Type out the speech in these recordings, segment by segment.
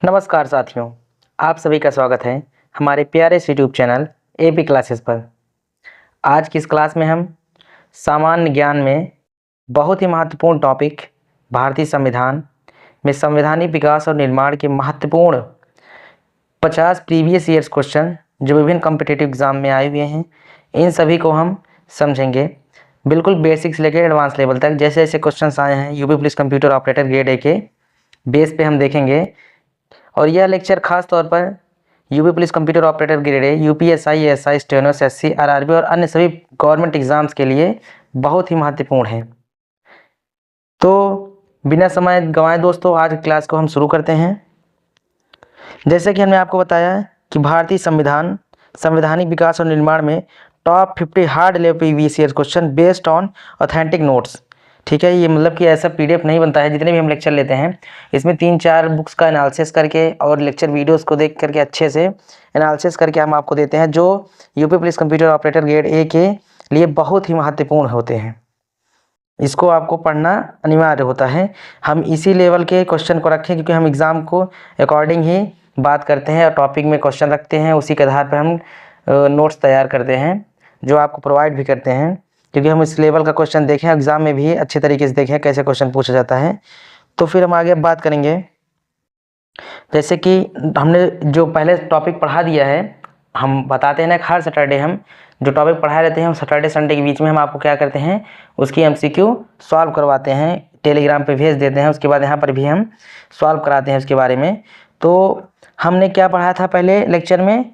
नमस्कार साथियों, आप सभी का स्वागत है हमारे प्यारे से यूट्यूब चैनल एपी क्लासेस पर। आज की इस क्लास में हम सामान्य ज्ञान में बहुत ही महत्वपूर्ण टॉपिक भारतीय संविधान में संवैधानिक विकास और निर्माण के महत्वपूर्ण 50 प्रीवियस ईयर्स क्वेश्चन जो विभिन्न कॉम्पिटिटिव एग्जाम में आए हुए हैं, इन सभी को हम समझेंगे बिल्कुल बेसिक से लेकर एडवांस लेवल तक। जैसे जैसे क्वेश्चन आए हैं UP police computer operator grade A के बेस पे हम देखेंगे। और यह लेक्चर खास तौर पर UP police computer operator grade A, UPSI, ASI, steno, SSC, RRB और अन्य सभी गवर्नमेंट एग्जाम्स के लिए बहुत ही महत्वपूर्ण है। तो बिना समय गंवाए दोस्तों, आज की क्लास को हम शुरू करते हैं। जैसे कि हमने आपको बताया कि भारतीय संविधान संवैधानिक विकास और निर्माण में top 50 hard level previous year question based on authentic notes. ठीक है, ये मतलब कि ऐसा पीडीएफ नहीं बनता है। जितने भी हम लेक्चर लेते हैं इसमें 3-4 बुक्स का एनालिसिस करके और लेक्चर वीडियोस को देख करके अच्छे से एनालिसिस करके हम आपको देते हैं, जो UP police computer operator grade A के लिए बहुत ही महत्वपूर्ण होते हैं। इसको आपको पढ़ना अनिवार्य होता है। हम इसी लेवल के क्वेश्चन को रखें क्योंकि हम एग्ज़ाम को अकॉर्डिंग ही बात करते हैं और टॉपिक में क्वेश्चन रखते हैं, उसी के आधार पर हम नोट्स तैयार करते हैं जो आपको प्रोवाइड भी करते हैं। क्योंकि हम इस लेवल का क्वेश्चन देखें, एग्जाम में भी अच्छे तरीके से देखें कैसे क्वेश्चन पूछा जाता है। तो फिर हम आगे बात करेंगे। जैसे कि हमने जो पहले टॉपिक पढ़ा दिया है, हम बताते हैं ना, हर सैटरडे हम जो टॉपिक पढ़ाए रहते हैं, हम सैटरडे संडे के बीच में हम आपको क्या करते हैं, उसकी एमसीक्यू सॉल्व करवाते हैं, टेलीग्राम पे भेज देते हैं। उसके बाद यहाँ पर भी हम सॉल्व कराते हैं उसके बारे में। तो हमने क्या पढ़ाया था पहले लेक्चर में,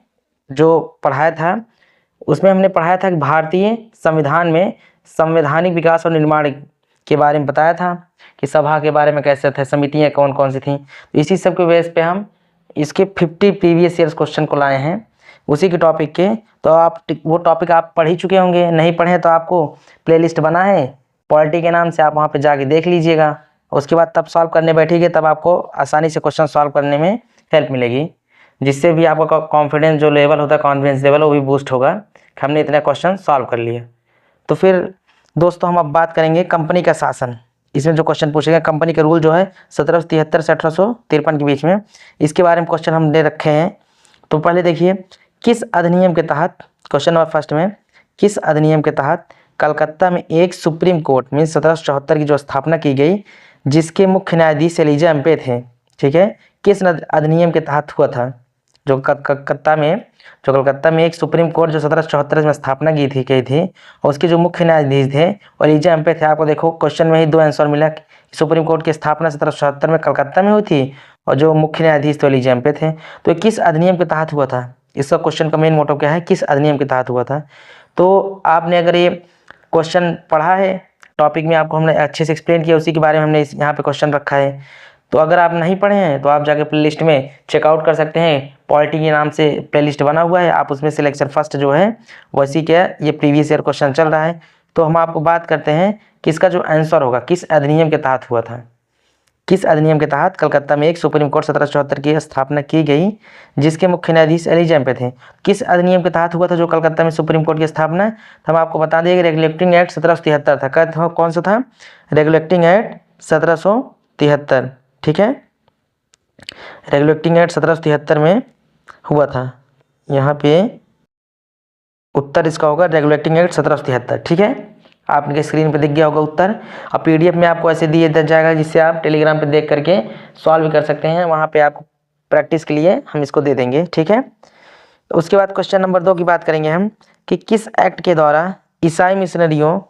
जो पढ़ाया था उसमें हमने पढ़ाया था कि भारतीय संविधान में संवैधानिक विकास और निर्माण के बारे में बताया था कि सभा के बारे में कैसे थे, समितियाँ कौन कौन सी थीं। तो इसी सब के बेस पे हम इसके 50 प्रीवियस ईयर्स क्वेश्चन को लाए हैं उसी के टॉपिक के। तो आप वो टॉपिक आप पढ़ ही चुके होंगे, नहीं पढ़े तो आपको प्लेलिस्ट बना है पॉलिटी के नाम से, आप वहाँ पर जाके देख लीजिएगा। उसके बाद तब सॉल्व करने बैठिएगा, तब आपको आसानी से क्वेश्चन सॉल्व करने में हेल्प मिलेगी, जिससे भी आपका कॉन्फिडेंस जो लेवल होता है, कॉन्फिडेंस लेवल, वो भी बूस्ट होगा कि हमने इतने क्वेश्चन सॉल्व कर लिए। तो फिर दोस्तों हम अब बात करेंगे कंपनी का शासन। इसमें जो क्वेश्चन पूछेगा, कंपनी का रूल जो है 1773 से 1853 के बीच में, इसके बारे में क्वेश्चन हम दे रखे हैं। तो पहले देखिए, किस अधिनियम के तहत, क्वेश्चन नंबर फर्स्ट में, किस अधिनियम के तहत कलकत्ता में एक सुप्रीम कोर्ट में 1774 की जो स्थापना की गई, जिसके मुख्य न्यायाधीश एलिजा एम्पे थे। ठीक है, किस अधिनियम के तहत हुआ था? जो कलकत्ता में एक सुप्रीम कोर्ट जो 1774 में स्थापना की थी और उसके जो मुख्य न्यायाधीश थे और एलिजा एम्पे थे। आपको देखो क्वेश्चन में ही दो आंसर मिला। सुप्रीम कोर्ट की स्थापना 1774 में कलकत्ता में हुई थी और जो मुख्य न्यायाधीश थे एलिजा एम्पे थे। तो किस अधिनियम के तहत हुआ था? इसका क्वेश्चन का मेन मोटो क्या है, किस अधिनियम के तहत हुआ था? तो आपने अगर ये क्वेश्चन पढ़ा है, टॉपिक में आपको हमने अच्छे से एक्सप्लेन किया, उसी के बारे में हमने यहाँ पे क्वेश्चन रखा है। तो अगर आप नहीं पढ़े हैं तो आप जाके प्लेलिस्ट में चेकआउट कर सकते हैं, पॉलिटी के नाम से प्लेलिस्ट बना हुआ है, आप उसमें से लेक्चर फर्स्ट जो है वैसी क्या ये प्रीवियस ईयर क्वेश्चन चल रहा है। तो हम आपको बात करते हैं कि इसका जो आंसर होगा किस अधिनियम के तहत हुआ था। किस अधिनियम के तहत कलकत्ता में एक सुप्रीम कोर्ट 1774 की स्थापना की गई, जिसके मुख्य न्यायाधीश एलिजा एम्पे थे? किस अधिनियम के तहत हुआ था जो कलकत्ता में सुप्रीम कोर्ट की स्थापना? तो हम आपको बता दें, रेगुलेटिंग एक्ट 1773 था। कौन सा था? Regulating act 1773। ठीक है, रेगुलेटिंग एक्ट 1773 में हुआ था। यहाँ पे उत्तर इसका होगा रेगुलेटिंग एक्ट 1773। ठीक है, आपके स्क्रीन पे दिख गया होगा उत्तर। अब पीडीएफ में आपको ऐसे दिए जाएगा, जिससे आप टेलीग्राम पे देख करके सॉल्व भी कर सकते हैं। वहाँ पे आपको प्रैक्टिस के लिए हम इसको दे देंगे। ठीक है, तो उसके बाद क्वेश्चन नंबर 2 की बात करेंगे हम कि किस एक्ट के द्वारा ईसाई मिशनरियों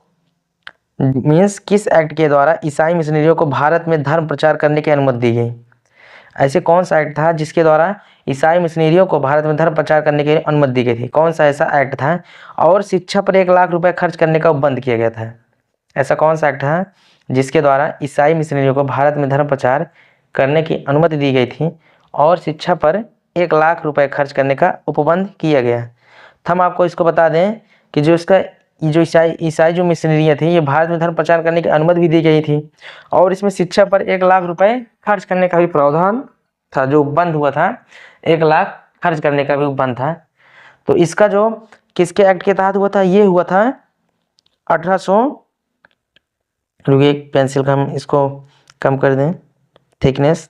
किस एक्ट के द्वारा ईसाई मिशनरियों को भारत में धर्म प्रचार करने की अनुमति दी गई? ऐसे कौन सा एक्ट था जिसके द्वारा ईसाई मिशनरियों को भारत में धर्म प्रचार करने की अनुमति दी गई थी? कौन सा ऐसा एक्ट था? और शिक्षा पर 1 लाख रुपए खर्च करने का बंद किया गया था। ऐसा कौन सा एक्ट था जिसके द्वारा ईसाई मिशनरियों को भारत में धर्म प्रचार करने की अनुमति दी गई थी और शिक्षा पर 1 लाख रुपए खर्च करने का उपबंध किया गया? तो हम आपको इसको बता दें कि जो इसका जो ईसाई जो मिशनरियाँ थी, ये भारत में धर्म प्रचार करने की अनुमति भी दी गई थी और इसमें शिक्षा पर 1 लाख रुपए खर्च करने का भी प्रावधान था। जो बंद हुआ था, 1 लाख खर्च करने का भी बंद था। तो इसका जो किसके एक्ट के तहत हुआ था? ये हुआ था 1800, रुकिए पेंसिल का हम इसको कम कर दें थिकनेस।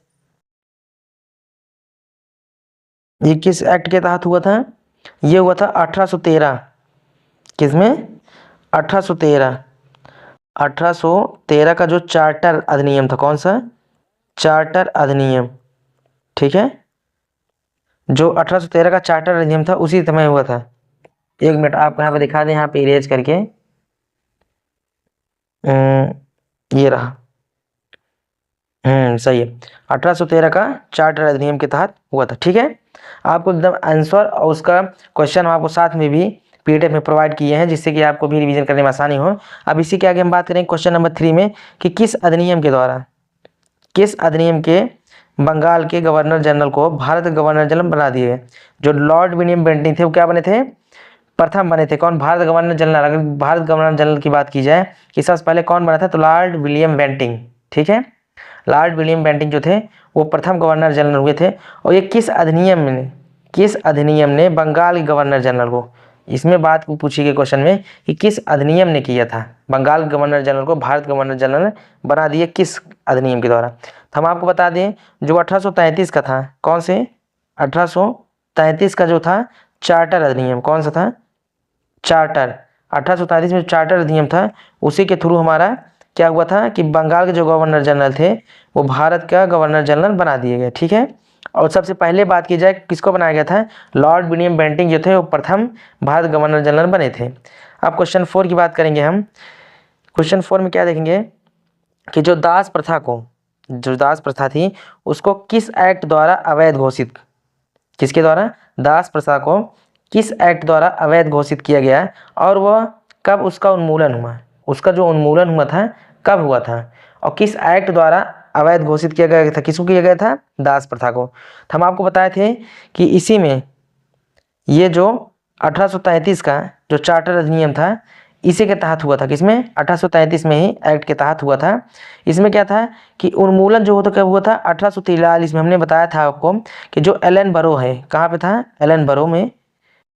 ये किस एक्ट के तहत हुआ था? ये हुआ था 1813। किसमें? 1813। 1813 का जो चार्टर अधिनियम था, कौन सा? चार्टर अधिनियम। ठीक है, जो 1813 का चार्टर अधिनियम था उसी समय हुआ था। एक मिनट आपको यहाँ पे दिखा दें, यहाँ पे इरेज करके। ये रहा। सही है, 1813 का चार्टर अधिनियम के तहत हुआ था। ठीक है, आपको एकदम आंसर और उसका क्वेश्चन हम आपको साथ में भी पीडीएफ में प्रोवाइड किए हैं, जिससे कि आपको भी रिवीजन करने में आसानी हो। अब इसी के आगे हम बात करेंगे क्वेश्चन नंबर 3 में कि किस अधिनियम के द्वारा, किस अधिनियम के बंगाल के गवर्नर जनरल को भारत गवर्नर जनरल बना दिए? जो लॉर्ड विलियम बेंटिंग थे वो क्या बने थे? प्रथम बने थे। कौन? Bharat governor general. अगर भारत गवर्नर जनरल की बात की जाए कि सबसे पहले कौन बना था, तो लॉर्ड विलियम बेंटिंग। ठीक है, लॉर्ड विलियम बेंटिंग जो थे वो प्रथम गवर्नर जनरल हुए थे। और ये किस अधिनियम ने बंगाल के गवर्नर जनरल को, इसमें बात पूछी गई क्वेश्चन में कि किस अधिनियम ने किया था बंगाल गवर्नर जनरल को भारत गवर्नर जनरल बना दिए, किस अधिनियम के द्वारा? तो हम आपको बता दें जो 1833 का था। कौन से? 1833 का जो था चार्टर अधिनियम। कौन सा था? चार्टर। 1833 में चार्टर अधिनियम था, उसी के थ्रू हमारा क्या हुआ था कि बंगाल के जो गवर्नर जनरल थे वो भारत का गवर्नर जनरल बना दिए गए। ठीक है, और सबसे पहले बात की जाए किसको बनाया गया था? लॉर्ड विलियम बेंटिंग जो थे वो प्रथम भारत गवर्नर जनरल बने थे। अब क्वेश्चन 4 की बात करेंगे हम। क्वेश्चन 4 में क्या देखेंगे कि जो दास प्रथा थी उसको किस एक्ट द्वारा अवैध घोषित, किसके द्वारा? दास प्रथा को किस एक्ट द्वारा अवैध घोषित किया गया और वह कब उसका उन्मूलन हुआ? उसका जो उन्मूलन हुआ था कब हुआ था और किस एक्ट द्वारा अवैध घोषित किया गया था? किसको किया गया था? दास प्रथा को। तो हम आपको बताए थे कि इसी में ये जो 1833 का जो चार्टर अधिनियम था इसी के तहत हुआ था। किसमें? 1833 में ही एक्ट के तहत हुआ था। इसमें क्या था कि उन्मूलन जो होता कब हुआ था? 1843 में। हमने बताया था आपको कि जो एलन बरो है, कहाँ पे था? एलन बरो में,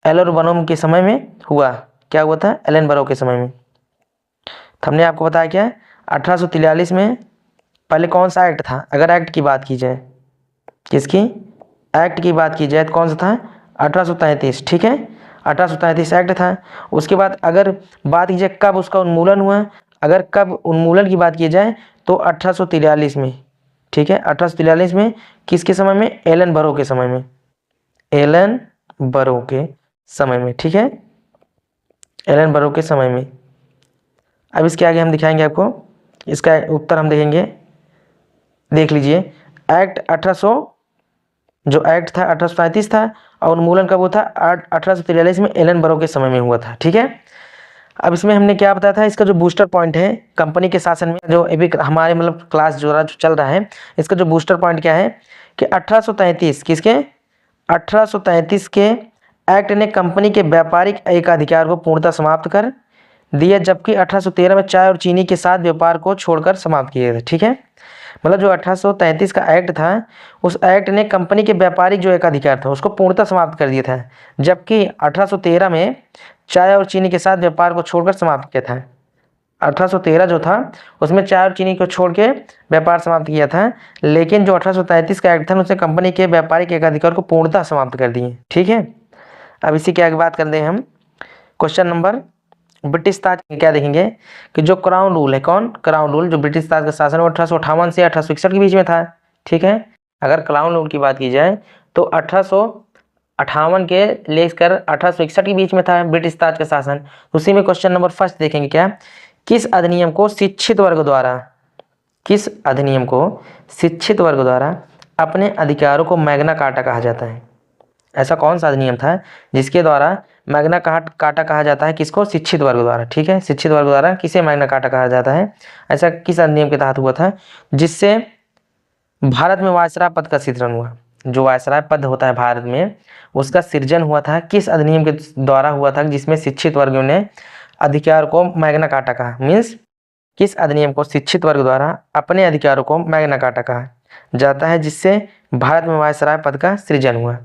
एलन बरो के समय में हुआ। क्या हुआ था? एलन बरो के समय में। हमने आपको बताया क्या? 1843 में पहले कौन सा एक्ट था? अगर एक्ट की बात की जाए, किसकी? एक्ट की बात की जाए तो कौन सा था? 1833। ठीक है, 1833 एक्ट था। उसके बाद अगर बात की जाए कब उसका उन्मूलन हुआ, अगर कब उन्मूलन की बात की जाए तो 1843 में। ठीक है, 1843 में किसके समय में? एलन बरो के समय में। एलन बरो के समय में। ठीक है, एलन बरो के समय में। अब इसके आगे हम दिखाएंगे आपको, इसका उत्तर हम देखेंगे। देख लीजिए, एक्ट 1800 जो एक्ट था 1835 था और उन्मूलन कब हुआ था? 1843 में एलन बरो के समय में हुआ था। ठीक है, अब इसमें हमने क्या बताया था, इसका जो बूस्टर पॉइंट है कंपनी के शासन में, जो अभी हमारे मतलब क्लास जो चल रहा है, इसका जो बूस्टर पॉइंट क्या है कि 1833 किसके? 1833 के एक्ट ने कंपनी के व्यापारिक एकाधिकार को पूर्णतः समाप्त कर दिया, जबकि 1813 में चाय और चीनी के साथ व्यापार को छोड़कर समाप्त किए थे। ठीक है, मतलब जो 1833 का एक्ट था उस एक्ट ने कंपनी के व्यापारिक जो एकाधिकार था उसको पूर्णतः समाप्त कर दिया था, जबकि 1813 में चाय और चीनी के साथ व्यापार को छोड़कर समाप्त किया था। 1813 जो था उसमें चाय और चीनी को छोड़ के व्यापार समाप्त किया था, लेकिन जो 1833 का एक्ट था उसने कंपनी के व्यापारिक एकाधिकार को पूर्णतः समाप्त कर दिए। ठीक है, अब इसी के आगे बात करते हैं हम। क्वेश्चन नंबर ब्रिटिश ताज में क्या देखेंगे कि जो क्राउन रूल है, कौन? क्राउन रूल जो ब्रिटिश ताज का शासन वो 1858 से 1861 के बीच में था। ठीक है, अगर क्राउन रूल की बात की जाए तो 1858 के लेकर 1861 के बीच में था ब्रिटिश ताज का शासन। उसी में क्वेश्चन नंबर फर्स्ट देखेंगे क्या, किस अधिनियम को शिक्षित वर्ग द्वारा, किस अधिनियम को शिक्षित वर्ग द्वारा अपने अधिकारों को मैग्ना कार्टा कहा जाता है? ऐसा कौन सा अधिनियम था जिसके द्वारा मैग्ना कार्टा कहा जाता है? किसको? शिक्षित वर्ग द्वारा। ठीक है, शिक्षित वर्ग द्वारा किसे मैग्ना कार्टा कहा जाता है? ऐसा किस अधिनियम के तहत हुआ था जिससे भारत में वायसराय पद का सृजन हुआ? जो वायसराय पद होता है भारत में उसका सृजन हुआ था किस अधिनियम के द्वारा हुआ था जिसमें शिक्षित वर्गों ने अधिकार को मैग्ना कार्टा कहा? मीन्स किस अधिनियम को शिक्षित वर्ग द्वारा अपने अधिकारों को मैग्ना कार्टा कहा जाता है जिससे भारत में वायसराय पद का सृजन हुआ?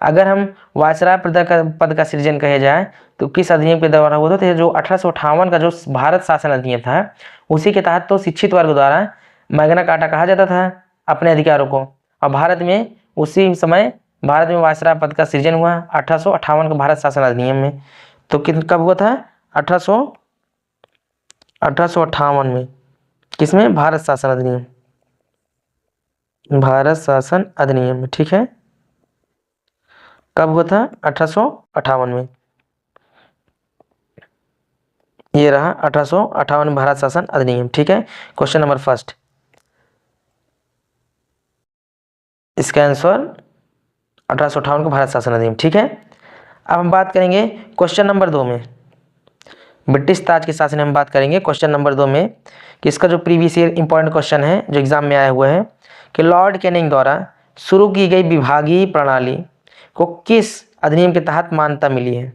अगर हम वायसराय पद का सृजन कहे जाए तो किस अधिनियम के द्वारा हुआ था? जो 1858 का जो भारत शासन अधिनियम था उसी के तहत तो शिक्षित वर्ग द्वारा मैग्ना कार्टा कहा जाता था अपने अधिकारों को, और भारत में उसी समय भारत में वायसराय पद का सृजन हुआ 1858 के भारत शासन अधिनियम में। तो कब हुआ था? 1858 में। किसमें? भारत शासन अधिनियम, भारत शासन अधिनियम में। ठीक है, कब हुआ था? 1858 में। ये रहा 1858 में भारत शासन अधिनियम। ठीक है, क्वेश्चन नंबर फर्स्ट, इसका आंसर 1858 का भारत शासन अधिनियम। ठीक है, अब हम बात करेंगे क्वेश्चन नंबर 2 में, ब्रिटिश ताज के शासन हम बात करेंगे क्वेश्चन नंबर 2 में कि इसका जो प्रीवियस ईयर इंपॉर्टेंट क्वेश्चन है जो एग्जाम में आया हुआ है कि लॉर्ड कैनिंग द्वारा शुरू की गई विभागीय प्रणाली को किस अधिनियम के तहत मान्यता मिली है?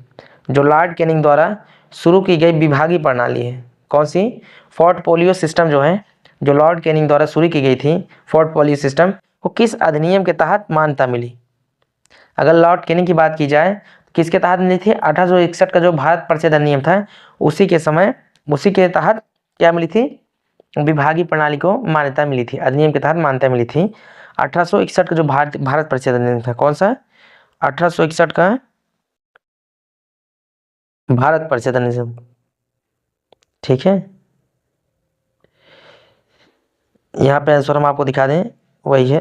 जो लॉर्ड कैनिंग द्वारा शुरू की गई विभागीय प्रणाली है, कौन सी? फोर्ट पोलियो सिस्टम जो है, जो लॉर्ड कैनिंग द्वारा शुरू की गई थी फोर्ट पोलियो सिस्टम, को किस अधिनियम के तहत मान्यता मिली? अगर लॉर्ड कैनिंग की बात की जाए तो किसके तहत मिली थी? 1861 का जो भारत परिषद अधिनियम था उसी के समय, उसी के तहत क्या मिली थी? विभागीय प्रणाली को मान्यता मिली थी, अधिनियम के तहत मान्यता मिली थी। 1861 का जो भारत परिषद अधिनियम था, कौन सा? 1861 का भारत परिषद अधिनियम। ठीक है, यहाँ पे आंसर हम आपको दिखा दें, वही है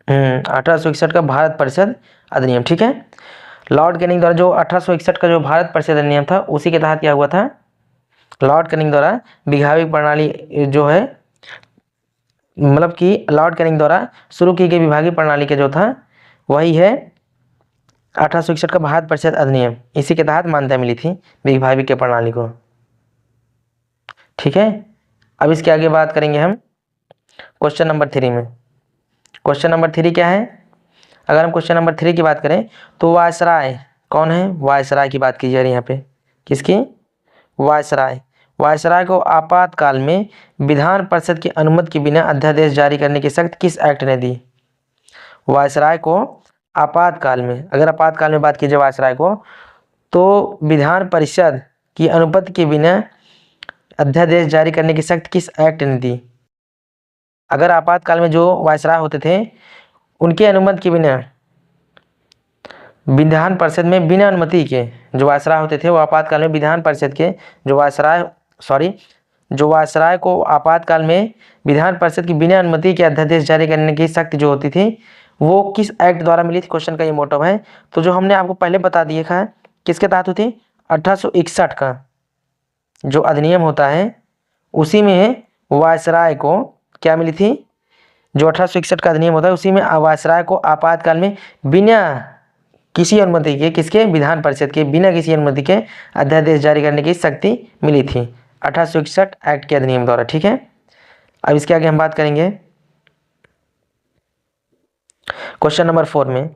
1861 का भारत परिषद अधिनियम। ठीक है, लॉर्ड कैनिंग द्वारा जो 1861 का जो भारत परिषद अधिनियम था उसी के तहत क्या हुआ था? लॉर्ड कैनिंग द्वारा विभागीय प्रणाली जो है, मतलब कि लॉर्ड कैनिंग द्वारा शुरू की गई विभागीय प्रणाली के जो था वही है 1861 का भारत परिषद अधिनियम, इसी के तहत मान्यता मिली थी विभागीय के प्रणाली को। ठीक है, अब इसके आगे बात करेंगे हम क्वेश्चन नंबर 3 में। क्वेश्चन नंबर 3 क्या है? अगर हम क्वेश्चन नंबर 3 की बात करें तो वायसराय कौन है? वायसराय की बात की जा रही है यहाँ पे, किसकी? वायसराय। वायसराय को आपातकाल में विधान परिषद की अनुमति के बिना अध्यादेश जारी करने की शक्ति किस एक्ट ने दी? वायसराय को आपातकाल में, अगर आपातकाल में बात की जाए वायसराय को, तो विधान परिषद की अनुमति के बिना अध्यादेश जारी करने की शक्ति किस एक्ट ने दी? अगर आपातकाल में जो वायसराय होते थे उनके अनुमति के बिना विधान परिषद में बिना अनुमति के जो वायसराय होते थे वो आपातकाल में विधान परिषद के जो वायसराय को आपातकाल में विधान परिषद की बिना अनुमति के अध्यादेश जारी करने की शक्ति जो होती थी वो किस एक्ट द्वारा मिली थी? क्वेश्चन का ये मोटिव है। तो जो हमने आपको पहले बता दिया था किसके तहत होती? 1861 का जो अधिनियम होता है उसी में वायसराय को क्या मिली थी? जो 1861 का अधिनियम होता है उसी में वायसराय को आपातकाल में बिना किसी अनुमति के, किसके? विधान परिषद के बिना किसी अनुमति के अध्यादेश जारी करने की शक्ति मिली थी 1861 एक्ट के अधिनियम द्वारा। ठीक है, अब इसके आगे हम बात करेंगे क्वेश्चन नंबर 4 में।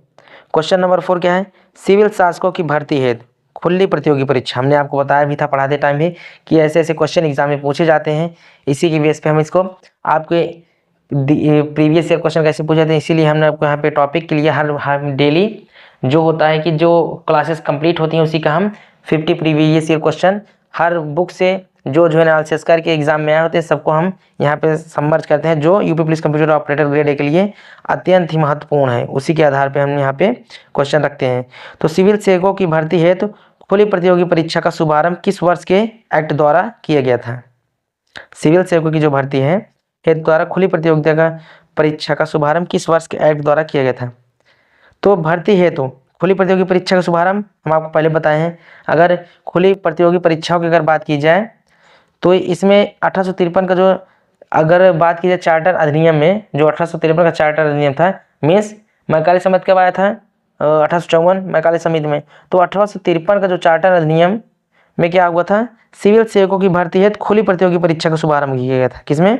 क्वेश्चन नंबर 4 क्या है? सिविल शासकों की भर्ती हेतु खुली प्रतियोगी परीक्षा। हमने आपको बताया भी था पढ़ाते टाइम भी कि ऐसे ऐसे क्वेश्चन एग्जाम में पूछे जाते हैं, इसी की बेस पे हम इसको आपके प्रीवियस ईयर क्वेश्चन कैसे पूछे थे, इसीलिए हमने आपको यहाँ पे टॉपिक के लिए हर डेली जो होता है कि जो क्लासेस कंप्लीट होती हैं उसी का हम 50 प्रीवियस ईयर क्वेश्चन हर बुक से जो एनालिसिस करके एग्जाम में आए होते हैं सबको हम यहाँ पे सबमर्ज करते हैं, जो UP police computer operator grade A के लिए अत्यंत ही महत्वपूर्ण है, उसी के आधार पे हम यहाँ पे क्वेश्चन रखते हैं। तो सिविल सेवकों की भर्ती हेतु खुली प्रतियोगी परीक्षा का शुभारंभ किस वर्ष के एक्ट द्वारा किया गया था? सिविल सेवकों की जो भर्ती है हेतु द्वारा खुली प्रतियोगिता का परीक्षा का शुभारंभ किस वर्ष के एक्ट द्वारा किया गया था? तो भर्ती हेतु खुली प्रतियोगी परीक्षा का शुभारंभ हम आपको पहले बताए हैं। अगर खुली प्रतियोगी परीक्षाओं की अगर बात की जाए तो इसमें 1853 का जो अगर बात की जाए चार्टर अधिनियम में, जो 1853 का चार्टर अधिनियम था, मीन्स मैकाले समिति कब आया था? 1854 मैकाले समिति में। तो 1853 का जो चार्टर अधिनियम में क्या हुआ था? सिविल सेवकों की भर्ती हेतु खुली प्रतियोगी परीक्षा का शुभारंभ किया गया था। किसमें?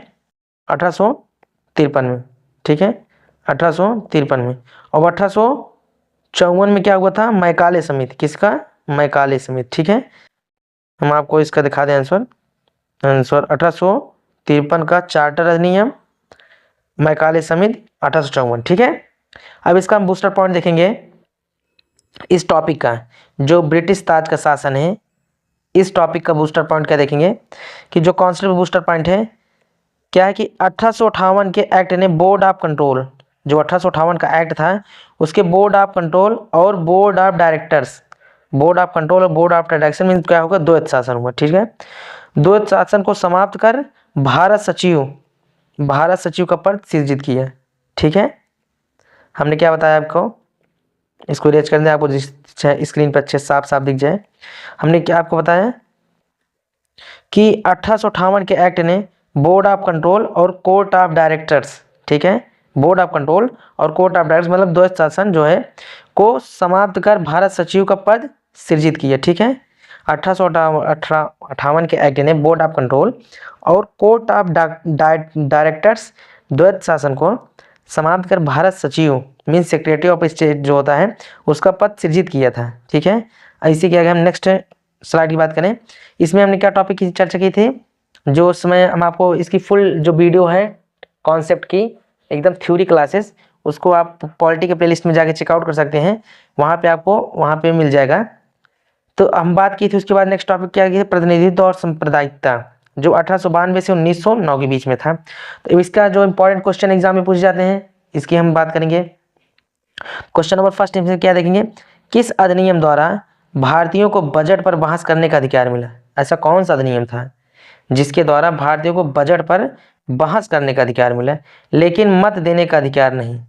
1853 में। ठीक है, 1853 में। और 1854 में क्या हुआ था? मैकाले समिति। किसका? मैकाले समिति। ठीक है, हम आपको इसका दिखा दें आंसर 1853 का चार्टर अधिनियम, मैकाले समिति 1854। ठीक है, अब इसका हम बूस्टर पॉइंट देखेंगे इस टॉपिक का, जो ब्रिटिश ताज का शासन है, इस टॉपिक का बूस्टर पॉइंट क्या देखेंगे कि जो कॉन्सेप्ट बूस्टर पॉइंट है क्या है कि 1858 के एक्ट ने बोर्ड ऑफ कंट्रोल जो 1858 का एक्ट था, उसके बोर्ड ऑफ कंट्रोल और board of directors, board of control और बोर्ड ऑफ डायरेक्शन मीन क्या होगा, द्वैत शासन हुआ। ठीक है, द्वैत शासन को समाप्त कर भारत सचिव का पद सृजित किया। ठीक है, हमने क्या बताया आपको, इसको रेज कर दें आपको स्क्रीन पर अच्छे साफ साफ दिख जाए। हमने क्या आपको बताया कि 1858 के एक्ट ने बोर्ड ऑफ कंट्रोल और कोर्ट ऑफ डायरेक्टर्स, ठीक है, बोर्ड ऑफ कंट्रोल और कोर्ट ऑफ डायरेक्टर्स मतलब द्वैत शासन जो है को समाप्त कर भारत सचिव का पद सृजित किया। ठीक है, 1858 के एक्ट ने बोर्ड ऑफ कंट्रोल और कोर्ट ऑफ डायरेक्टर्स द्वैत शासन को समाप्त कर भारत सचिव मीन सेक्रेटरी ऑफ स्टेट जो होता है उसका पद सृजित किया था। ठीक है, ऐसे क्या हम नेक्स्ट स्लाइड की बात करें, इसमें हमने क्या टॉपिक की चर्चा की थी, जो उसमें हम आपको इसकी फुल जो वीडियो है कॉन्सेप्ट की एकदम थ्योरी क्लासेस, उसको आप पॉलिटी के प्लेलिस्ट में जाके चेकआउट कर सकते हैं, वहाँ पे आपको वहाँ पे मिल जाएगा। तो हम बात की थी उसके बाद नेक्स्ट टॉपिक क्या किया, प्रतिनिधित्व और सांप्रदायिकता, जो 1892 से 1909 के बीच में था। तो इसका जो इंपॉर्टेंट क्वेश्चन एग्जाम में पूछे जाते हैं इसकी हम बात करेंगे। क्वेश्चन नंबर फर्स्ट में क्या देखेंगे, किस अधिनियम द्वारा भारतीयों को बजट पर बहस करने का अधिकार मिला। ऐसा कौन सा अधिनियम था जिसके द्वारा भारतीयों को बजट पर बहस करने का अधिकार मिला लेकिन मत देने का अधिकार नहीं।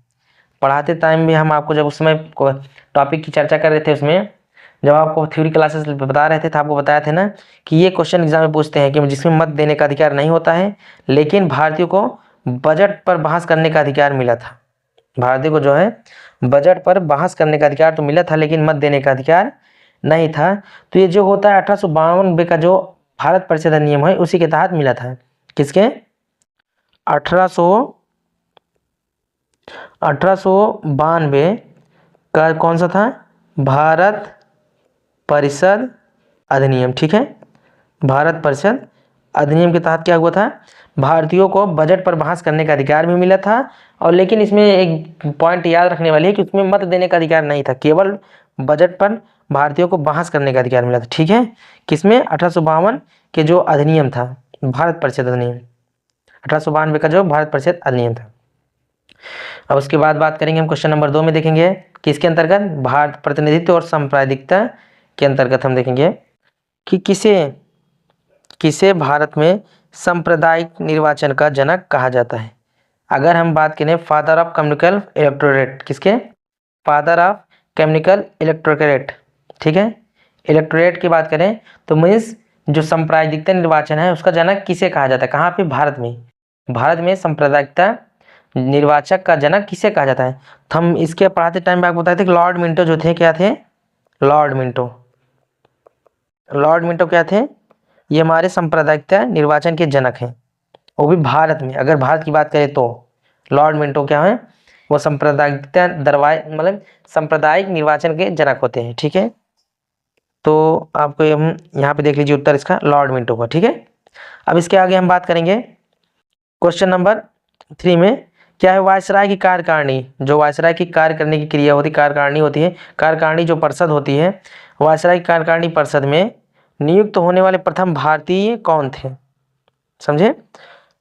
पढ़ाते टाइम भी हम आपको जब उस समय टॉपिक की चर्चा कर रहे थे, उसमें जब आपको थ्योरी क्लासेस बता रहे थे तो आपको बताया थे ना कि ये क्वेश्चन एग्जाम में पूछते हैं कि जिसमें मत देने का अधिकार नहीं होता है लेकिन भारतीयों को बजट पर बहस करने का अधिकार मिला था। भारतीयों को जो है बजट पर बहस करने का अधिकार तो मिला था लेकिन मत देने का अधिकार नहीं था। तो ये जो होता है 1852 का जो भारत परिषद अधिनियम है उसी के तहत मिला था। किसके, 1892 का कौन सा था, भारत परिषद अधिनियम। ठीक है, भारत परिषद अधिनियम के तहत क्या हुआ था, भारतीयों को बजट पर बहस करने का अधिकार भी मिला था। और लेकिन इसमें एक पॉइंट याद रखने वाली है कि उसमें मत देने का अधिकार नहीं था, केवल बजट पर भारतीयों को बहस करने का अधिकार मिला था। ठीक है, किसमें, 1852 के जो अधिनियम था, भारत परिषद अधिनियम, 1892 का जो भारत परिषद अधिनियम था। अब उसके बाद बात करेंगे हम क्वेश्चन नंबर 2 में देखेंगे किसके अंतर्गत, भारत प्रतिनिधित्व और सांप्रदायिकता के अंतर्गत हम देखेंगे कि किसे भारत में सांप्रदायिक निर्वाचन का जनक कहा जाता है। अगर हम बात करें फादर ऑफ कम्युनिकल इलेक्टोरेट, किसके, फादर ऑफ केमिकल इलेक्टोरेट। ठीक है, इलेक्टोरेट की बात करें तो मीन्स जो सांप्रदायिकता निर्वाचन है उसका जनक किसे कहा जाता है, कहाँ पे, भारत में। भारत में सांप्रदायिकता निर्वाचक का जनक किसे कहा जाता है। तो हम इसके पढ़ाते टाइम में आपको बताए थे कि लॉर्ड मिंटो जो थे, क्या थे, लॉर्ड मिंटो क्या थे, ये हमारे सांप्रदायिकता निर्वाचन के जनक हैं, वो भी भारत में। अगर भारत की बात करें तो लॉर्ड मिंटो क्या है, वो सांप्रदायिकता मतलब सांप्रदायिक निर्वाचन के जनक होते हैं। ठीक है, तो आपको हम यहाँ पे देख लीजिए उत्तर इसका लॉर्ड मिंटो का। ठीक है, अब इसके आगे हम बात करेंगे क्वेश्चन नंबर 3 में क्या है, वायसराय की कार्यकारिणी, जो वायसराय की कार्य करने की क्रिया होती, कार्यकारिणी होती है, कार्यकारिणी जो परिषद होती है, वायसराय की कार्यकारिणी परिषद में नियुक्त होने वाले प्रथम भारतीय कौन थे। समझे,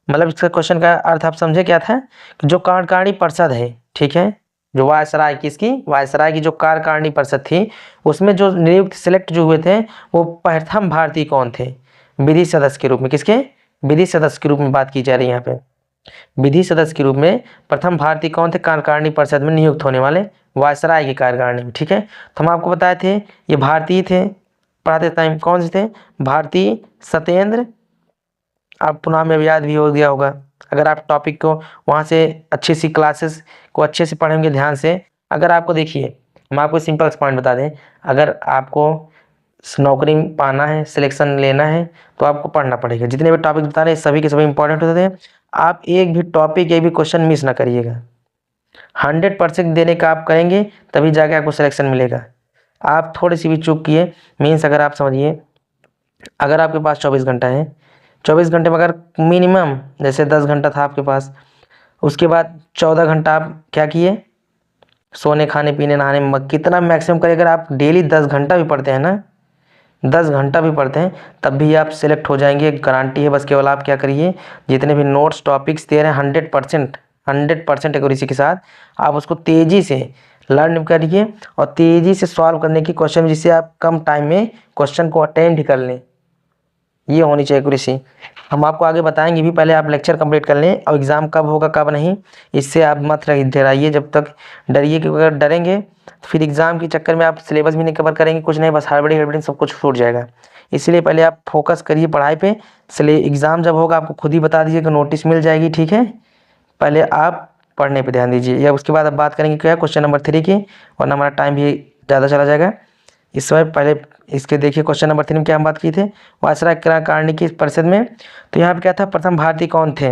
मतलब इसका क्वेश्चन का अर्थ आप समझे क्या था, कि जो कार्यकारिणी परिषद है, ठीक है, जो वायसराय किसकी, वायसराय की जो कार्यकारिणी परिषद थी उसमें जो नियुक्त सिलेक्ट जो हुए थे वो प्रथम भारतीय कौन थे, विधि सदस्य के रूप में। किसके, विधि सदस्य के रूप में बात की जा रही है यहाँ पे, विधि सदस्य के रूप में प्रथम भारतीय कौन थे, कार्यकारिणी परिषद में नियुक्त होने वाले वायसराय की कार्यकारिणी में। ठीक है, तो हम आपको बताए थे ये भारतीय थे, पढ़ाते टाइम कौन से थे, भारतीय सत्येंद्र, आपको नाम में याद भी हो गया होगा अगर आप टॉपिक को वहाँ से अच्छे सी क्लासेस को अच्छे से पढ़ेंगे ध्यान से। अगर आपको देखिए हम आपको सिंपल पॉइंट बता दें, अगर आपको नौकरी पाना है, सिलेक्शन लेना है तो आपको पढ़ना पड़ेगा। जितने भी टॉपिक बता रहे हैं सभी के सभी इंपॉर्टेंट होते हैं, आप एक भी टॉपिक एक भी क्वेश्चन मिस ना करिएगा। 100% देने का आप करेंगे तभी जाके आपको सिलेक्शन मिलेगा। आप थोड़ी सी भी चूक किए, मीन्स अगर आप समझिए अगर आपके पास 24 घंटा है, 24 घंटे में अगर मिनिमम जैसे 10 घंटा था आपके पास, उसके बाद 14 घंटा आप क्या किए, सोने खाने पीने नहाने में, कितना मैक्सिमम करिए। अगर आप डेली 10 घंटा भी पढ़ते हैं ना, 10 घंटा भी पढ़ते हैं तब भी आप सिलेक्ट हो जाएंगे, गारंटी है। बस केवल आप क्या करिए, जितने भी नोट्स टॉपिक्स दे रहे हैं 100% 100% एक्यूरेसी के साथ आप उसको तेज़ी से लर्न करिए और तेज़ी से सॉल्व करने की क्वेश्चन, जिससे आप कम टाइम में क्वेश्चन को अटेम्प्ट कर लें। ये होनी चाहिए एक्यूरेसी। हम आपको आगे बताएंगे भी, पहले आप लेक्चर कंप्लीट कर लें और एग्ज़ाम कब होगा कब नहीं, इससे आप मत डराइए। जब तक डरिए, क्योंकि अगर डरेंगे तो फिर एग्ज़ाम के चक्कर में आप सिलेबस भी नहीं कवर करेंगे, कुछ नहीं, बस हड़बड़ी हड़बड़ी सब कुछ छूट जाएगा। इसलिए पहले आप फोकस करिए पढ़ाई पे। इसलिए एग्ज़ाम जब होगा आपको खुद ही बता दीजिए कि नोटिस मिल जाएगी, ठीक है। पहले आप पढ़ने पे ध्यान दीजिए। या उसके बाद अब बात करेंगे क्या क्वेश्चन नंबर 3 की, और हमारा टाइम भी ज़्यादा चला जाएगा इस समय। पहले इसके देखिए क्वेश्चन नंबर 3 में क्या हम बात की थे, वायसराय कार्यकारिणी की परिषद में। तो यहाँ पे क्या था, प्रथम भारतीय कौन थे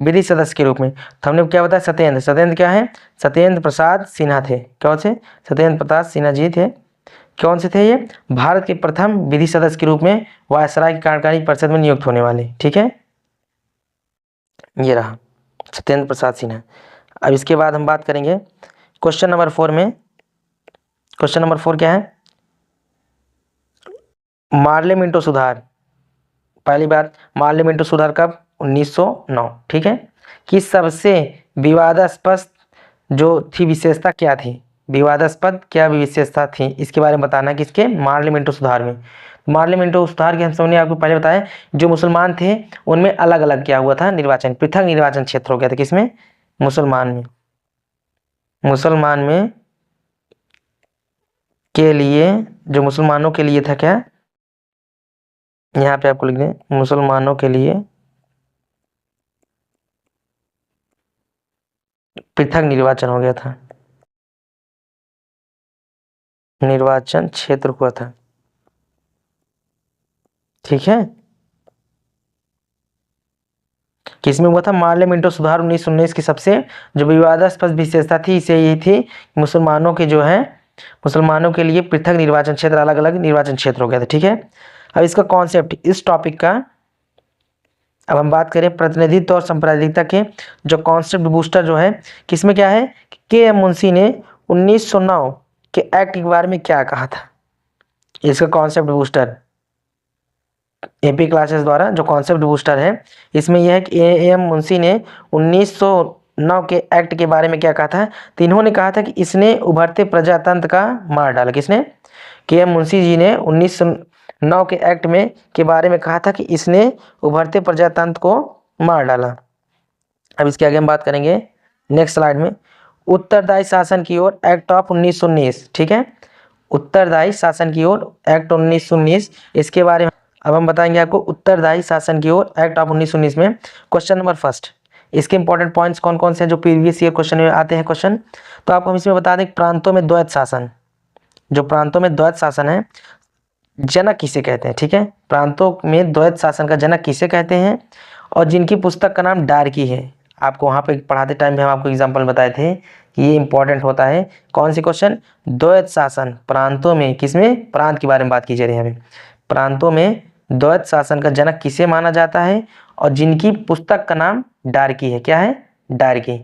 विधि सदस्य के रूप में। तो हमने क्या बताया, सत्येंद्र। सत्येंद्र क्या है, सत्येंद्र प्रसाद सिन्हा थे। कौन से, सत्येंद्र प्रसाद सिन्हा जी थे। कौन से थे ये, भारत के प्रथम विधि सदस्य के रूप में वायसराय की कार्यकारिणी परिषद में नियुक्त होने वाले, ठीक है। ये रहा सत्येंद्र प्रसाद सिन्हा। अब इसके बाद हम बात करेंगे क्वेश्चन नंबर 4 में। क्वेश्चन नंबर 4 क्या है, मार्ले मिंटो सुधार। पहली बात, मार्ले मिंटो सुधार कब, 1909, ठीक है। कि सबसे विवादास्पद जो थी विशेषता क्या थी, विवादास्पद क्या विशेषता थी, इसके बारे में बताना है किसके, मार्ले मिंटो सुधार में। मार्ले मिंटो सुधार के हम सबने आपको पहले बताया, जो मुसलमान थे उनमें अलग अलग क्या हुआ था, निर्वाचन, पृथक निर्वाचन क्षेत्र हो गया था। किसमें, मुसलमान में। मुसलमान में के लिए, जो मुसलमानों के लिए था क्या, यहाँ पे आपको लिख दें, मुसलमानों के लिए पृथक निर्वाचन हो गया था, निर्वाचन क्षेत्र हुआ था, ठीक है। किसमें हुआ था, मार्ले मिंटो सुधार 1919 की सबसे जो विवादास्पद विशेषता थी इसे यही थी, मुसलमानों के जो है, मुसलमानों के लिए पृथक निर्वाचन क्षेत्र, अलग अलग निर्वाचन क्षेत्र हो गया था, ठीक है। अब इसका कॉन्सेप्ट, इस टॉपिक का अब हम बात करें प्रतिनिधित्व और सांप्रदायिकता के जो कॉन्सेप्ट बूस्टर जो है, किसमें क्या है, के.एम. मुंशी ने 1909 के एक्ट के बारे में क्या कहा था। इसका कॉन्सेप्ट बूस्टर एपी क्लासेस द्वारा जो कॉन्सेप्ट बूस्टर है, इसमें यह है कि ए.एम. मुंशी ने 1909 के एक्ट के बारे में क्या कहा था। तो इन्होंने कहा था कि इसने उभरते प्रजातंत्र का मार डाला। किसने, के.एम. मुंशी जी ने 1909 के एक्ट में के बारे में कहा था कि इसने उभरते प्रजातंत्र को मार डाला। अब इसके आगे हम बात करेंगे नेक्स्ट स्लाइड में, उत्तरदायी शासन की ओर एक्ट ऑफ 1919, ठीक है। उत्तरदायी शासन की ओर एक्ट 1919, इसके बारे में अब हम बताएंगे आपको। उत्तरदायी शासन की ओर एक्ट ऑफ 1919 में क्वेश्चन नंबर फर्स्ट, इसके इंपॉर्टेंट पॉइंट्स कौन कौन से हैं जो प्रीवियस ईयर क्वेश्चन में आते हैं क्वेश्चन। तो आपको हम इसमें बता दें, प्रांतों में द्वैत शासन, जो प्रांतों में द्वैत शासन है, जनक किसे कहते हैं, ठीक है। प्रांतों में द्वैत शासन का जनक किसे कहते हैं, और जिनकी पुस्तक का नाम डार्की है। आपको वहाँ पे पढ़ाते टाइम भी हम आपको एग्जाम्पल बताए थे कि ये इंपॉर्टेंट होता है। कौन सी क्वेश्चन, द्वैत शासन प्रांतों में, किसमें, प्रांत के बारे में बात की जा रही है हमें। प्रांतों में द्वैत शासन का जनक किसे माना जाता है, और जिनकी पुस्तक का नाम डार्की है। क्या है, डार्की,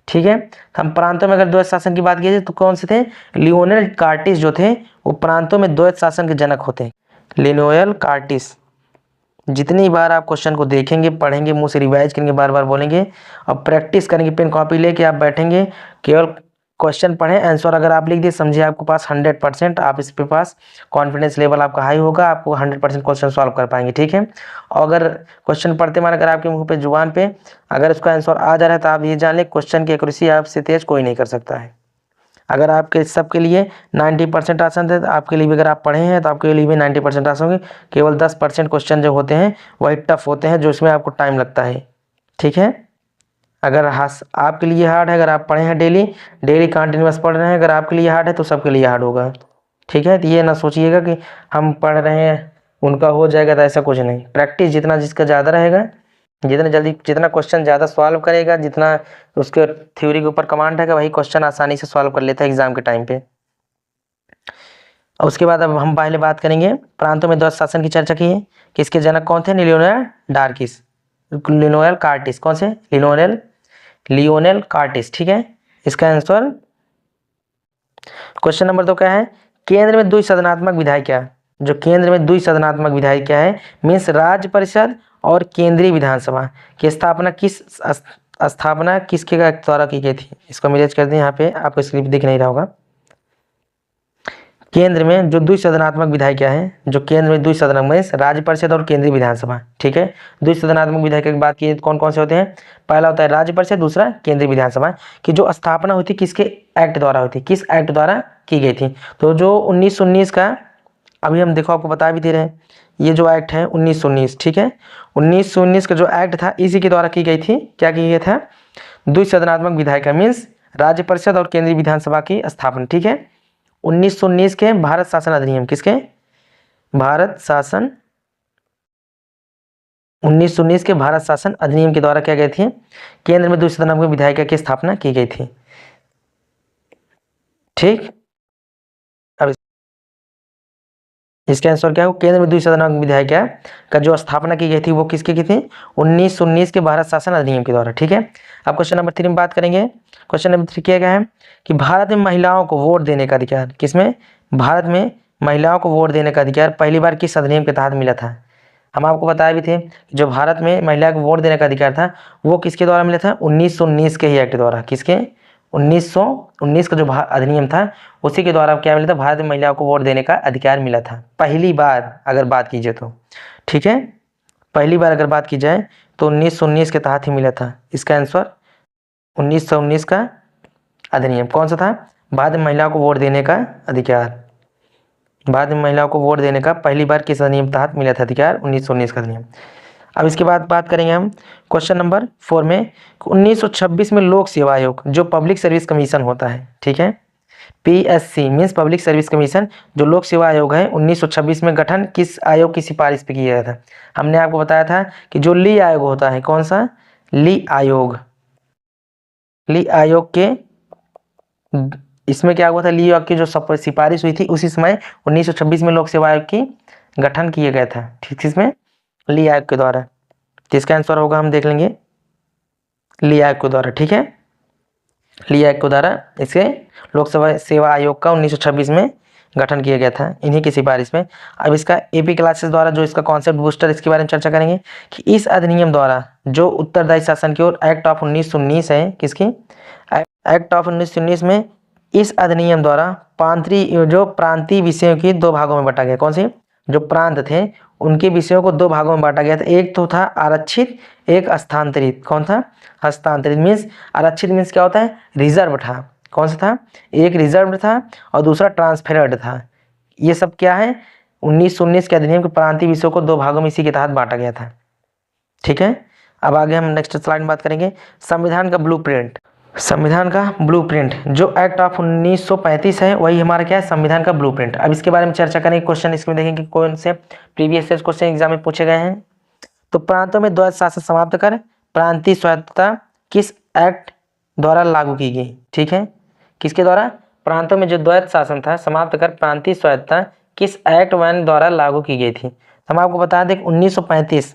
ठीक है। हम प्रांतों में अगर द्वैत शासन की बात की जाए तो कौन से थे, लियोनेल कार्टिस जो थे वो प्रांतों में द्वैत शासन के जनक होते हैं। लियोनेल कार्टिस, जितनी बार आप क्वेश्चन को देखेंगे, पढ़ेंगे, मुंह से रिवाइज करेंगे, बार बार बोलेंगे और प्रैक्टिस करेंगे, पेन कॉपी लेके आप बैठेंगे, केवल क्वेश्चन पढ़ें, आंसर अगर आप लिख दिए, समझिए आपके पास 100%, आप इस पे पास कॉन्फिडेंस लेवल आपका हाई होगा, आपको 100% क्वेश्चन सॉल्व कर पाएंगे, ठीक है। और अगर क्वेश्चन पढ़ते मार अगर आपके मुंह पे जुबान पे अगर उसका आंसर आ जा रहा है तो आप ये जान लें क्वेश्चन की एक्यूरेसी आपसे तेज कोई नहीं कर सकता है। अगर आपके सबके लिए 90% आसान है तो आपके लिए भी, अगर आप पढ़े हैं तो आपके लिए भी 90% आसान होंगे। केवल 10% क्वेश्चन जो होते हैं वही टफ होते हैं, जो इसमें आपको टाइम लगता है, ठीक है। अगर आपके लिए हार्ड है, अगर आप पढ़े हैं डेली डेली कंटिन्यूअस पढ़ रहे हैं, अगर आपके लिए हार्ड है तो सबके लिए हार्ड होगा, ठीक है। तो ये ना सोचिएगा कि हम पढ़ रहे हैं उनका हो जाएगा, तो ऐसा कुछ नहीं। प्रैक्टिस जितना जिसका ज़्यादा रहेगा, जितना जल्दी, जितना क्वेश्चन ज़्यादा सॉल्व करेगा, जितना उसके थ्योरी के ऊपर कमांड रहेगा, वही क्वेश्चन आसानी से सॉल्व कर लेता है एग्जाम के टाइम पे। और उसके बाद अब हम पहले बात करेंगे प्रांतों में द्वैत शासन की चर्चा की है कि इसके जनक कौन थे, लियोनेल डार्किस, लियोनेल कार्टिस, कौन से, लियोनेल कार्टिस, ठीक है। इसका आंसर क्वेश्चन नंबर 2 क्या है, केंद्र में द्विसदनात्मक विधायक क्या, जो केंद्र में द्विसदनात्मक विधायक क्या है, मीन्स राज्य परिषद और केंद्रीय विधानसभा की स्थापना किस स्थापना किसके द्वारा की गई थी? इसको हम इरेज कर दें, यहाँ पे आपको स्क्रिप्ट दिख नहीं रहा होगा। केंद्र में जो द्विसदनात्मक विधायिका क्या है, जो केंद्र में द्विसदनात्मक में राज्य परिषद और केंद्रीय विधानसभा, ठीक है। द्विसदनात्मक विधायिका की बात की कौन कौन से होते हैं? पहला होता है राज्य परिषद, दूसरा केंद्रीय विधानसभा। की जो स्थापना हुई थी किसके एक्ट द्वारा हुई थी, किस एक्ट द्वारा की गई थी? तो जो 1919 का, अभी हम देखो आपको बता भी दे रहे हैं, ये जो एक्ट है 1919, ठीक है। 1919 का जो एक्ट था इसी के द्वारा की गई थी। क्या की गया था? द्विसदनात्मक विधायिका मीन्स राज्य परिषद और केंद्रीय विधानसभा की स्थापना, ठीक है। 1919 के भारत शासन अधिनियम, किसके? भारत शासन 1919 के भारत शासन अधिनियम के द्वारा क्या गई थी? केंद्र में द्विसदनात्मक विधायिका की स्थापना की गई थी, ठीक। अब इसका आंसर क्या हो? केंद्र में द्विसदनात्मक विधायिका का जो स्थापना की गई थी वो किसके की थी? 1919 के भारत शासन अधिनियम के द्वारा, ठीक है। अब क्वेश्चन नंबर 3 में बात करेंगे। क्वेश्चन नंबर 3 क्या है कि भारत में महिलाओं को वोट देने का अधिकार, किसमें? भारत में महिलाओं को वोट देने का अधिकार पहली बार किस अधिनियम के तहत मिला था? हम आपको बताए भी थे कि जो भारत में महिला को वोट देने का अधिकार था वो किसके द्वारा मिला था? 1919 के ही एक्ट द्वारा। किसके? 1919 का जो अधिनियम था उसी के द्वारा क्या मिला था? भारत में महिलाओं को वोट देने का अधिकार मिला था पहली बार, अगर बात कीजिए तो, ठीक है। पहली बार अगर बात की जाए तो 1919 के तहत ही मिला था। इसका आंसर 1919 का अधिनियम कौन सा था? भारत में महिलाओं को वोट देने का अधिकार। भारत में महिलाओं को वोट देने का पहली बार किस अधिनियम तहत मिला था अधिकार? 1919 का अधिनियम। अब इसके बाद बात करेंगे हम क्वेश्चन नंबर 4 में। 1926 में लोक सेवा आयोग जो पब्लिक सर्विस कमीशन होता है, ठीक है, PSC means public service commission, जो लोक सेवा आयोग है 1926 में गठन किस आयोग की सिफारिश पे किया गया था? हमने आपको बताया था कि जो ली आयोग होता है, कौन सा? ली आयोग। ली आयोग के इसमें क्या हुआ था? ली आयोग की जो सिफारिश हुई थी उसी समय 1926 में लोक सेवा आयोग की गठन किया गया था, ठीक, इसमें ली आयोग के द्वारा। जिसका आंसर होगा हम देख लेंगे, ली आयोग के द्वारा, ठीक है। ली आयोग के द्वारा इसे लोक सेवा आयोग का 1926 में गठन किया गया था, इन्हीं की सिफारिश में। अब इसका एपी क्लासेस द्वारा जो इसका कॉन्सेप्ट बूस्टर, इसके बारे में चर्चा करेंगे कि इस अधिनियम द्वारा जो उत्तरदायी शासन की ओर एक्ट ऑफ 1919 है, किसकी? एक्ट ऑफ 1919 में इस अधिनियम द्वारा प्रांतीय विषयों की दो भागों में बांटा गया। कौन सी? जो प्रांत थे उनके विषयों को दो भागों में बांटा गया था। एक तो था आरक्षित, एक हस्तांतरित। कौन था? हस्तांतरित मीन्स, आरक्षित मीन्स क्या होता है? रिजर्व था। कौन सा था? एक रिजर्व था और दूसरा ट्रांसफेर्ड था। ये सब क्या है? 1919 के अधिनियम के प्रांतीय विषयों को दो भागों में इसी के तहत बांटा गया था, ठीक है। अब आगे हम नेक्स्ट स्लाइड में बात करेंगे संविधान का ब्लूप्रिंट। संविधान का ब्लूप्रिंट जो एक्ट ऑफ 1935 है वही हमारा क्या है? संविधान का ब्लूप्रिंट। अब इसके बारे में चर्चा करेंगे। क्वेश्चन इसमें देखेंगे कौन से प्रीवियस ईयर क्वेश्चन एग्जाम में पूछे गए हैं। तो प्रांतों में द्वैध शासन समाप्त कर प्रांतीय स्वायत्तता किस एक्ट द्वारा लागू की गई? ठीक है, किसके द्वारा? प्रांतों में जो द्वैध शासन था समाप्त कर प्रांतीय स्वायत्तता किस एक्ट वन द्वारा लागू की गई थी? हम आपको बता दें 1935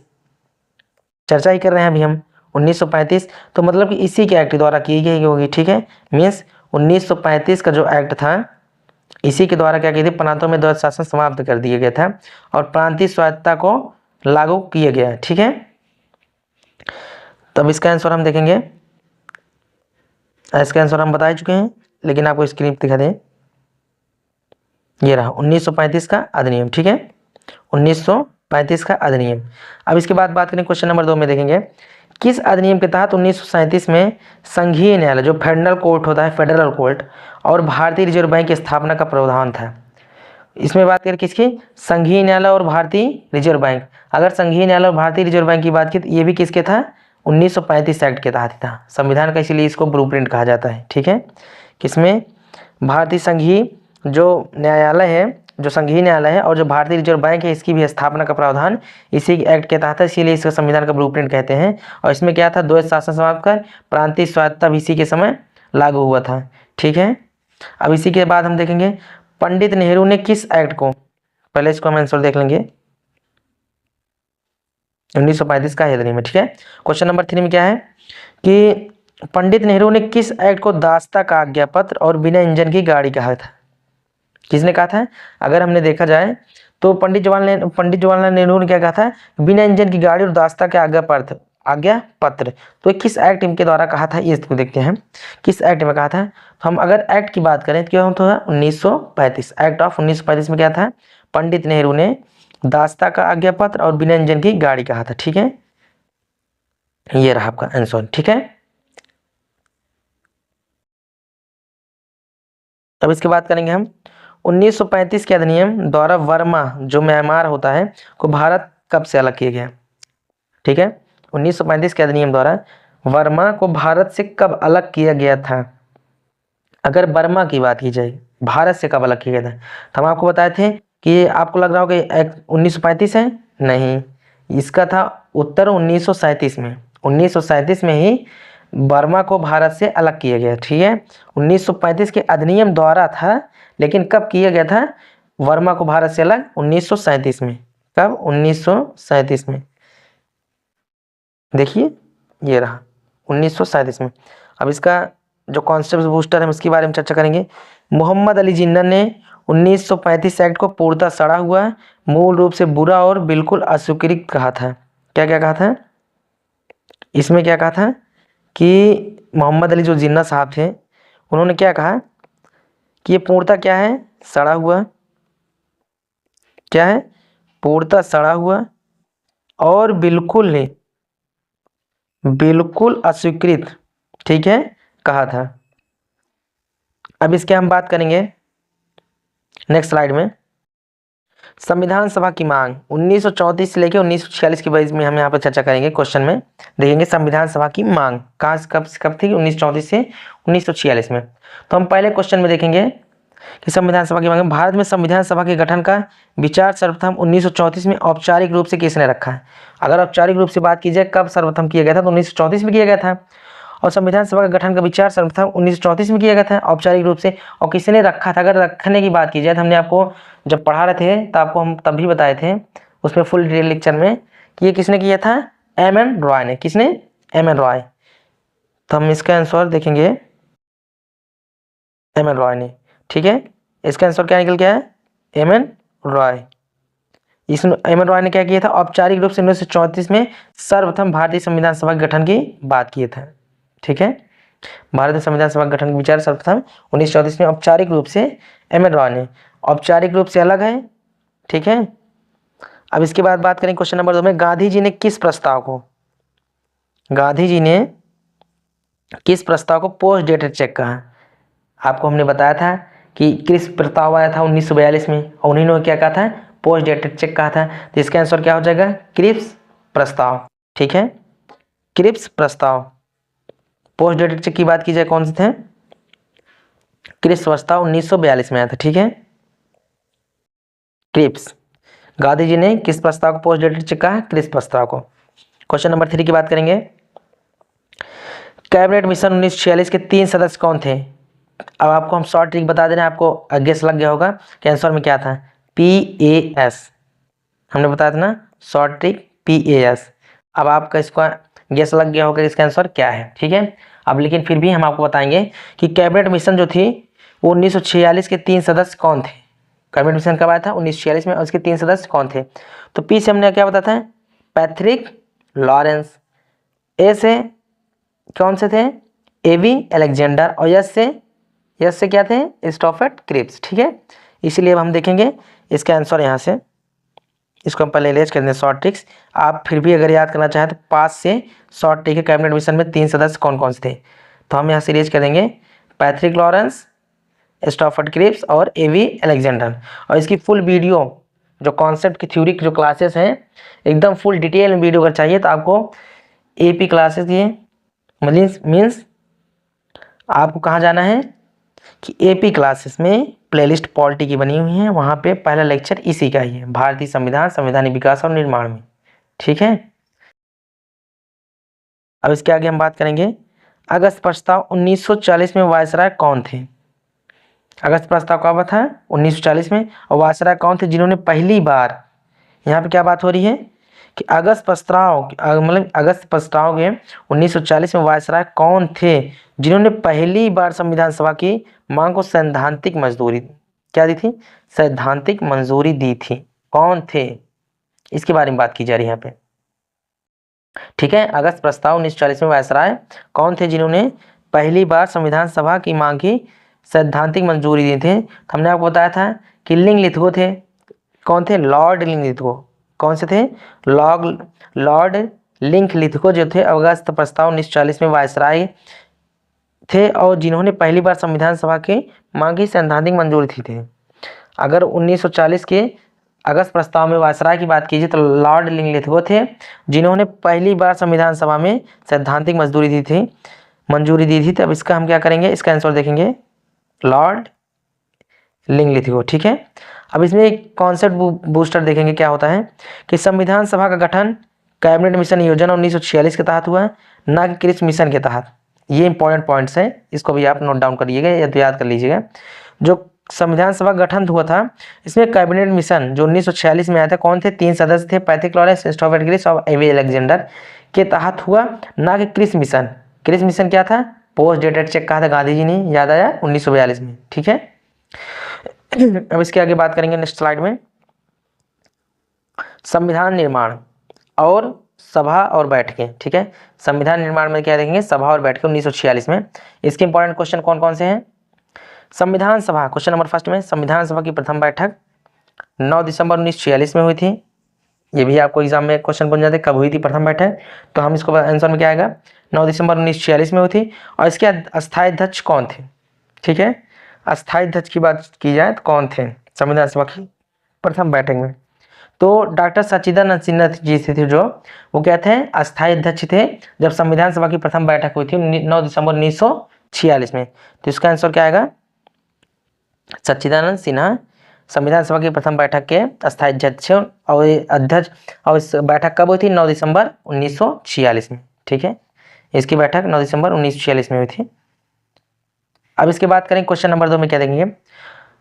चर्चा ही कर रहे हैं अभी हम 1935, तो मतलब कि इसी के एक्ट द्वारा की गई होगी, ठीक है। मीन्स 1935 का जो एक्ट था इसी के द्वारा क्या की थी? प्रांतों में द्वैध शासन समाप्त कर दिया गया था और प्रांतीय स्वायत्तता को लागू किया गया, ठीक है। तब इसका आंसर हम देखेंगे, इसका आंसर हम बता चुके हैं लेकिन आपको स्क्रीन पर दिखा दें। ये रहा 1935 का अधिनियम, ठीक है, 1935 का अधिनियम। अब इसके बाद बात करें क्वेश्चन नंबर 2 में देखेंगे किस अधिनियम के तहत 1937 में संघीय न्यायालय जो फेडरल कोर्ट होता है, फेडरल कोर्ट और भारतीय रिजर्व बैंक की स्थापना का प्रावधान था। इसमें बात करें किसकी? संघीय न्यायालय और भारतीय रिजर्व बैंक। अगर संघीय न्यायालय और भारतीय रिजर्व बैंक की बात की तो ये भी किसके था? 1935 एक्ट के तहत था संविधान का, इसीलिए इसको ब्लूप्रिंट कहा जाता है, ठीक है। किसमें? भारतीय संघीय जो न्यायालय है, जो संघीय न्यायालय है और जो भारतीय रिजर्व बैंक है इसकी भी स्थापना का प्रावधान इसी एक्ट के तहत है, इसीलिए इसका संविधान का ब्लूप्रिंट कहते हैं। और इसमें क्या था? द्वैध शासन समाप्त कर प्रांतीय स्वायत्तता भी इसी के समय लागू हुआ था, ठीक है। अब इसी के बाद हम देखेंगे पंडित नेहरू ने किस एक्ट को, पहले इसको हम आंसर देख लेंगे, 1935 का अधिनियम, ठीक है। क्वेश्चन नंबर 3 में क्या है कि पंडित नेहरू ने किस एक्ट को दास्ता का आज्ञा पत्र और बिना इंजन की गाड़ी कहा था? किसने कहा था? अगर हमने देखा जाए तो पंडित जवाहरलाल नेहरू ने क्या कहा था? बिना इंजन की गाड़ी और दास्ता के आज्ञा पत्र। तो ये किस एक्ट के द्वारा कहा था, ये इसको देखते हैं किस एक्ट में कहा था। तो हम अगर एक्ट की बात करें तो क्या होता है 1935, एक्ट ऑफ 1935 में क्या था, पंडित नेहरू ने दास्ता का आज्ञा पत्र और बिना इंजन की गाड़ी कहा था। ठीक है, ये रहा आपका आंसर। ठीक है, अब इसके बात करेंगे हम 1935 के अधिनियम द्वारा वर्मा जो म्यांमार होता है को भारत कब से अलग किया गया। ठीक है, 1935 के अधिनियम द्वारा वर्मा को भारत से कब अलग किया गया था। अगर बर्मा की बात की जाए भारत से कब अलग किया गया था, तो हम आपको बताए थे कि आपको लग रहा होगा 1935 है, नहीं, इसका था उत्तर 1937 में। 1937 में ही बर्मा को भारत से अलग किया गया। ठीक है, 1935 के अधिनियम द्वारा था, लेकिन कब किया गया था वर्मा को भारत से अलग, 1937 में। कब, 1937 में। देखिए ये रहा 1937 में। अब इसका जो कॉन्सेप्ट बूस्टर है उसके बारे में चर्चा करेंगे। मोहम्मद अली जिन्ना ने 1935 एक्ट को पूर्णतः सड़ा हुआ, मूल रूप से बुरा और बिल्कुल अस्वीकृत कहा था। क्या क्या कहा था इसमें, क्या कहा था कि मोहम्मद अली जो जिन्ना साहब थे उन्होंने क्या कहा कि ये पूर्णतः क्या है, सड़ा हुआ, क्या है, पूर्णतः सड़ा हुआ और बिल्कुल नहीं, बिल्कुल अस्वीकृत, ठीक है, कहा था। अब इसके हम बात करेंगे नेक्स्ट स्लाइड में। संविधान सभा की मांग 1934 से लेकर 1946 के बीच में हम यहाँ पर चर्चा करेंगे। क्वेश्चन में देखेंगे संविधान सभा की मांग कहाँ से कब थी, 1934 से 1946 में। तो हम पहले क्वेश्चन में देखेंगे कि संविधान सभा की मांग, भारत में संविधान सभा के गठन का विचार सर्वप्रथम 1934 में औपचारिक रूप से किसने रखा है। अगर औपचारिक रूप से बात की जाए कब सर्वप्रथम किया गया था, तो 1934 में किया गया था। और संविधान सभा का गठन का विचार सर्वप्रथम 1934 में किया गया था औपचारिक रूप से। और किसने रखा था, अगर रखने की बात की जाए तो हमने आपको जब पढ़ा रहे थे तो आपको हम तब भी बताए थे उसमें फुल डिटेल लेक्चर में कि ये किसने किया था, एम.एन. रॉय ने। किसने, एम.एन. रॉय। तो हम इसका आंसर देखेंगे एम.एन. रॉय ने। ठीक है, इसका आंसर क्या निकल गया है, एम.एन. रॉय। इस एम.एन. रॉय ने क्या किया था, औपचारिक रूप से 1934 में सर्वप्रथम भारतीय संविधान सभा के गठन की बात किए थे। ठीक है, भारतीय संविधान सभा गठन का विचार सर्वप्रथम 1934 में औपचारिक रूप से एम.एन. रॉय ने, औपचारिक रूप से अलग है। ठीक है, अब इसके बाद बात करें क्वेश्चन नंबर 2 में, गांधी जी ने किस प्रस्ताव को, गांधी जी ने किस प्रस्ताव को पोस्ट डेटेड चेक कहा। आपको हमने बताया था कि किस प्रस्ताव आया था 1942 में, और उन्होंने क्या कहा था, पोस्ट डेटेड चेक कहा था। तो इसका आंसर क्या हो जाएगा, क्रिप्स प्रस्ताव। ठीक है, क्रिप्स प्रस्ताव। पोस्ट डेटेड चेक की बात की जाए कौन से थे, क्रिप्स प्रस्ताव 1942 में आया था। ठीक है, क्रिप्स, गांधी जी ने किस प्रस्ताव को पोस्ट डेटेड चेक कहा, क्रिप्स प्रस्ताव को। क्वेश्चन नंबर 3 की बात करेंगे, कैबिनेट मिशन 1946 के 3 सदस्य कौन थे। अब आपको हम शॉर्ट ट्रिक बता दे रहे हैं, आपको गेस लग गया होगा कि आंसर में क्या था, PAS। हमने बताया था ना शॉर्ट ट्रिक PAS। अब आपका इसका गेस लग गया होगा इसका आंसर क्या है। ठीक है, अब लेकिन फिर भी हम आपको बताएंगे कि कैबिनेट मिशन जो थी वो 1946 के 3 सदस्य कौन थे। कैबिनेट मिशन कब आया था, 1946 में, और उसके 3 सदस्य कौन थे। तो पी से हमने क्या बताया था, पैट्रिक लॉरेंस। ए से कौन से थे, एवी अलेक्जेंडर। और यस से क्या थे, स्टॉफर्ड क्रिप्स। ठीक है, इसीलिए अब हम देखेंगे इसका आंसर यहाँ से, इसको हम पहले इरेज कर दें शॉर्ट ट्रिक्स। आप फिर भी अगर याद करना चाहें तो 5 से शॉर्ट ट्रिक है, कैबिनेट मिशन में 3 सदस्य कौन कौन से थे। तो हम यहाँ से इरेज कर देंगे पैट्रिक लॉरेंस, स्टॉफर्ड क्रिप्स और एवी अलेक्जेंडर। और इसकी फुल वीडियो जो कॉन्सेप्ट की थ्योरी की जो क्लासेस हैं एकदम फुल डिटेल में वीडियो अगर चाहिए तो आपको AP क्लासेस की मीन्स आपको कहाँ जाना है कि AP क्लासेस में प्लेलिस्ट पॉलिटी की बनी हुई है, वहाँ पे पहला लेक्चर इसी का ही है, भारतीय संविधान, संवैधानिक विकास और निर्माण में। ठीक है, अब इसके आगे हम बात करेंगे अगस्त प्रस्ताव 1940 में वायसराय कौन थे। अगस्त प्रस्ताव कब था, 1940 में। और वायसराय कौन थे जिन्होंने पहली बार, यहाँ पे क्या बात हो रही है कि अगस्त प्रस्ताव मतलब अगस्त प्रस्ताव के 1940 में वायसराय कौन थे जिन्होंने पहली बार संविधान सभा की मांग को सैद्धांतिक मंजूरी क्या दी थी, सैद्धांतिक मंजूरी दी थी। कौन थे, इसके बारे में बात की जा रही है यहाँ पे। ठीक है। अगस्त प्रस्ताव 1940 में वायसराय कौन थे जिन्होंने पहली बार संविधान सभा की मांग की सैद्धांतिक मंजूरी दी थी? तो हमने आपको बताया था कि लिंगलिथगो थे। कौन थे? लॉर्ड लिंगलिथगो। कौन से थे? लॉर्ड लिंगलिथगो जो थे अगस्त प्रस्ताव 1940 में वायसराय थे और जिन्होंने पहली बार संविधान सभा की मांग की सैद्धांतिक मंजूरी थी थे। अगर 1940 के अगस्त प्रस्ताव में वायसराय की बात कीजिए तो लॉर्ड लिंगलिथगो थे जिन्होंने पहली बार संविधान सभा में सैद्धांतिक मंजूरी दी थी। तब इसका हम क्या करेंगे? इसका आंसर देखेंगे लॉर्ड लिंगलिथगो। ठीक है। अब इसमें एक कॉन्सेप्ट बूस्टर देखेंगे क्या होता है कि संविधान सभा का गठन कैबिनेट मिशन योजना 1946 के तहत हुआ, ना कि क्रिप्स मिशन के तहत। ये इंपॉर्टेंट पॉइंट्स हैं, इसको भी आप नोट डाउन करिएगा या तो याद कर लीजिएगा। जो संविधान सभा गठन हुआ था इसमें कैबिनेट मिशन जो 1946 में आया था, कौन थे? 3 सदस्य थे, पैट्रिक लॉरेंस, क्रिस्टोफर ग्रिस और एवी अलेक्जेंडर के तहत हुआ, ना कि क्रिप्स मिशन। क्रिप्स मिशन क्या था? पोस्ट डेटेड चेक कहा था गांधी जी ने, याद आया? 1942 में। ठीक है। अब इसके आगे बात करेंगे नेक्स्ट स्लाइड में। संविधान निर्माण और सभा और बैठकें। ठीक है। संविधान निर्माण में क्या देखेंगे? सभा और बैठकें 1946 में। इसके इंपॉर्टेंट क्वेश्चन कौन कौन से हैं? संविधान सभा, क्वेश्चन नंबर फर्स्ट में, संविधान सभा की प्रथम बैठक 9 दिसंबर 1946 में हुई थी। ये भी आपको एग्जाम में क्वेश्चन बन जाते कब हुई थी प्रथम बैठक, तो हम इसको आंसर में क्या आएगा? 9 दिसंबर 1946 में हुई थी। और इसके अस्थायी अध्यक्ष कौन थे? ठीक है। अस्थायी अध्यक्ष की बात की जाए तो कौन थे संविधान सभा की प्रथम बैठक में? तो डॉक्टर सच्चिदानंद सिन्हा जी थे जो, वो क्या थे? अस्थायी अध्यक्ष थे जब संविधान सभा की प्रथम बैठक हुई थी 9 दिसंबर 1946 में। तो इसका आंसर क्या आएगा? सच्चिदानंद सिन्हा संविधान सभा की प्रथम बैठक के अस्थायी अध्यक्ष और इस बैठक कब हुई थी? 9 दिसंबर 1946 में। ठीक है। इसकी बैठक 9 दिसंबर 1946 में हुई थी। अब इसके बात करें क्वेश्चन नंबर 2 में क्या देखेंगे?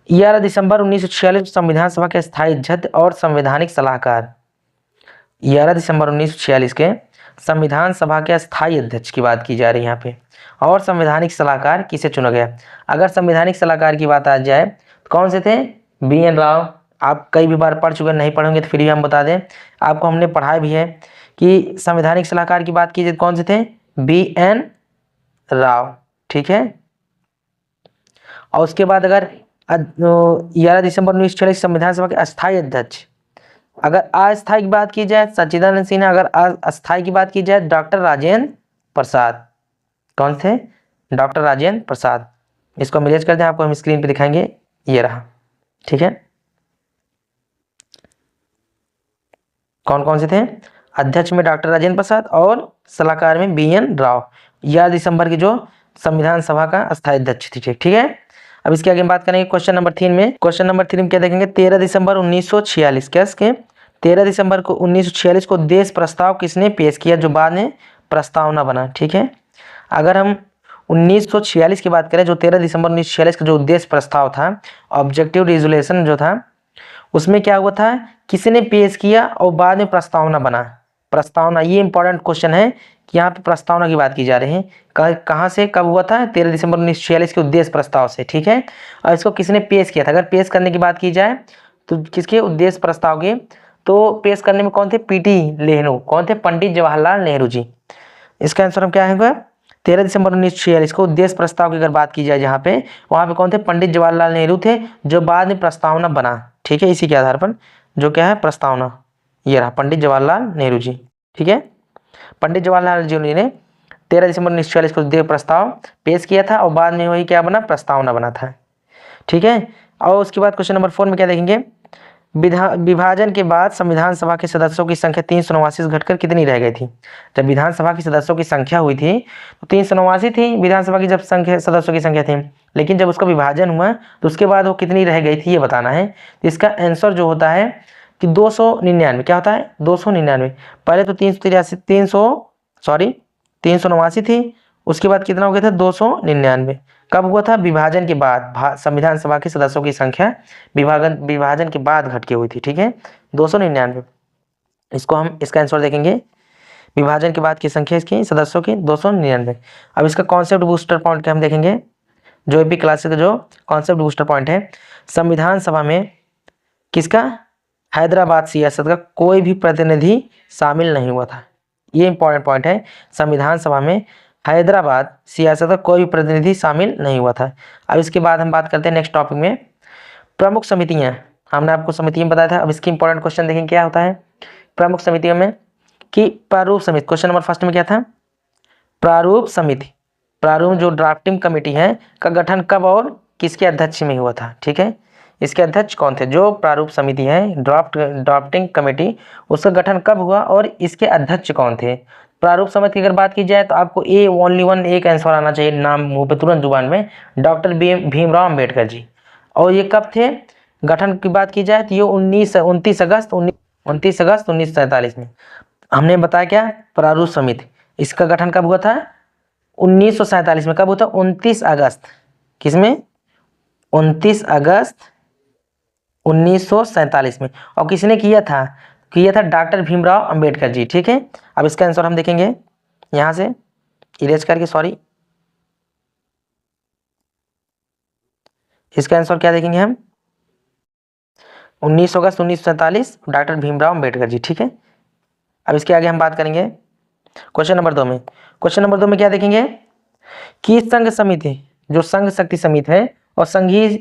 11 दिसंबर 1946 संविधान सभा के अस्थायी अध्यक्ष और संवैधानिक सलाहकार। 11 दिसंबर 1946 के संविधान सभा के अस्थायी अध्यक्ष की बात की जा रही है यहाँ पे। और संवैधानिक सलाहकार किसे चुना गया? अगर संवैधानिक सलाहकार की बात आ जाए तो कौन से थे? BN राव। आप कई भी बार पढ़ चुके, नहीं पढ़ेंगे तो फिर भी हम बता दें, आपको हमने पढ़ाया भी है कि संवैधानिक सलाहकार की बात कीजिए तो कौन से थे? BN राव। ठीक है। और उसके बाद अगर 11 दिसंबर 1946 संविधान सभा के अस्थायी अध्यक्ष, अगर अस्थायी की बात की जाए सच्चिदानंद सिन्हा, अगर अस्थायी की बात की जाए डॉक्टर राजेंद्र प्रसाद। कौन थे? डॉक्टर राजेंद्र प्रसाद। इसको हम इरेज करते हैं, आपको हम स्क्रीन पे दिखाएंगे, ये रहा। ठीक है। कौन कौन से थे? अध्यक्ष में डॉक्टर राजेंद्र प्रसाद और सलाहकार में BN राव। 11 दिसंबर की जो संविधान सभा का अस्थायी अध्यक्ष थी। ठीक है। अब इसके आगे बात करेंगे क्वेश्चन नंबर 3 में। क्वेश्चन नंबर 3 में क्या देखेंगे? 13 दिसंबर 1946 के 13 दिसंबर को 1946 को देश प्रस्ताव किसने पेश किया जो बाद में प्रस्तावना बना? ठीक है। अगर हम 1946 की बात करें, जो 13 दिसंबर 1946 का जो उद्देश्य प्रस्ताव था, ऑब्जेक्टिव रिजोल्यूशन जो था, उसमें क्या हुआ था? किसने पेश किया और बाद में प्रस्तावना बना? प्रस्तावना, ये इंपॉर्टेंट क्वेश्चन है कि यहाँ पे प्रस्तावना की बात की जा रही है। कहाँ से कब हुआ था? 13 दिसंबर 1946 के उद्देश्य प्रस्ताव से। ठीक है। और इसको किसने पेश किया था? अगर पेश करने की बात की जाए तो किसके? उद्देश्य प्रस्ताव के। तो पेश करने में कौन थे? PT नेहरू। कौन थे? पंडित जवाहरलाल नेहरू जी। इसका आंसर हम क्या होगा? 13 दिसंबर 1946 को उद्देश्य प्रस्ताव की अगर बात की जाए जहाँ पे, वहाँ पे कौन थे? पंडित जवाहरलाल नेहरू थे, जो बाद में प्रस्तावना बना। ठीक है। इसी के आधार पर जो क्या है प्रस्तावना, ये रहा पंडित जवाहरलाल नेहरू जी। ठीक है। पंडित जवाहरलाल नेहरू जी ने 13 दिसंबर 1946 को उद्देश्य प्रस्ताव पेश किया था और बाद में वही क्या बना? प्रस्तावना बना था। ठीक है। और उसके बाद क्वेश्चन नंबर 4 में क्या देखेंगे? विभाजन के बाद संविधान सभा के सदस्यों की संख्या 389 से घटकर कितनी रह गई थी? जब विधानसभा की सदस्यों की संख्या हुई थी तो 389 थी विधानसभा की जब सदस्यों की संख्या थी, लेकिन जब उसका विभाजन हुआ तो उसके बाद वो कितनी रह गई थी ये बताना है। तो इसका आंसर जो होता है कि 299। क्या होता है? 299। पहले तो 389 थी, उसके बाद कितना हो गया था? 299। कब हुआ था? विभाजन के बाद। संविधान सभा के सदस्यों की संख्या विभाजन के बाद घट के हुई थी। ठीक है। 299। इसको हम इसका आंसर देखेंगे, विभाजन के बाद की संख्या इसकी सदस्यों की 299। अब इसका कॉन्सेप्ट बूस्टर पॉइंट का हम देखेंगे, जो AP क्लासेस का जो कॉन्सेप्ट बूस्टर पॉइंट है, संविधान सभा में किसका? हैदराबाद सियासत का कोई भी प्रतिनिधि शामिल नहीं हुआ था। ये इंपॉर्टेंट पॉइंट है, संविधान सभा में हैदराबाद सियासत का कोई भी प्रतिनिधि शामिल नहीं हुआ था। अब इसके बाद हम बात करते हैं नेक्स्ट टॉपिक में, प्रमुख समितियां। हमने आपको समितियां बताया था, अब इसकी इंपॉर्टेंट क्वेश्चन देखें क्या होता है प्रमुख समितियों में, कि प्रारूप समिति, क्वेश्चन नंबर फर्स्ट में क्या था, प्रारूप समिति, प्रारूप जो ड्राफ्टिंग कमेटी है का गठन कब और किसके अध्यक्ष में हुआ था, ठीक है, इसके अध्यक्ष कौन थे, जो प्रारूप समिति है ड्राफ्टिंग कमेटी, उसका गठन कब हुआ और इसके अध्यक्ष कौन थे। प्रारूप समिति की अगर बात की जाए तो आपको ए ओनली वन एक आंसर आना चाहिए, नाम मुंह पे तुरंत जुबान में, डॉक्टर भीमराव अंबेडकर जी। और ये कब थे, गठन की बात की जाए तो ये 29 अगस्त 1947 में। हमने बताया क्या, प्रारूप समिति, इसका गठन कब हुआ था, 1947 में। कब हुआ था, 29 अगस्त, किसमें, 29 अगस्त 1947 में। और किसने किया था डॉक्टर भीमराव अंबेडकर जी, ठीक है। अब इसका आंसर हम देखेंगे यहां से इरेज करके, सॉरी, इसका आंसर क्या देखेंगे हम, 19 अगस्त 1947 डॉक्टर भीमराव अंबेडकर जी, ठीक है। अब इसके आगे हम बात करेंगे क्वेश्चन नंबर 2 में। क्वेश्चन नंबर 2 में क्या देखेंगे कि संघ समिति, जो संघ शक्ति समिति है, और संघीय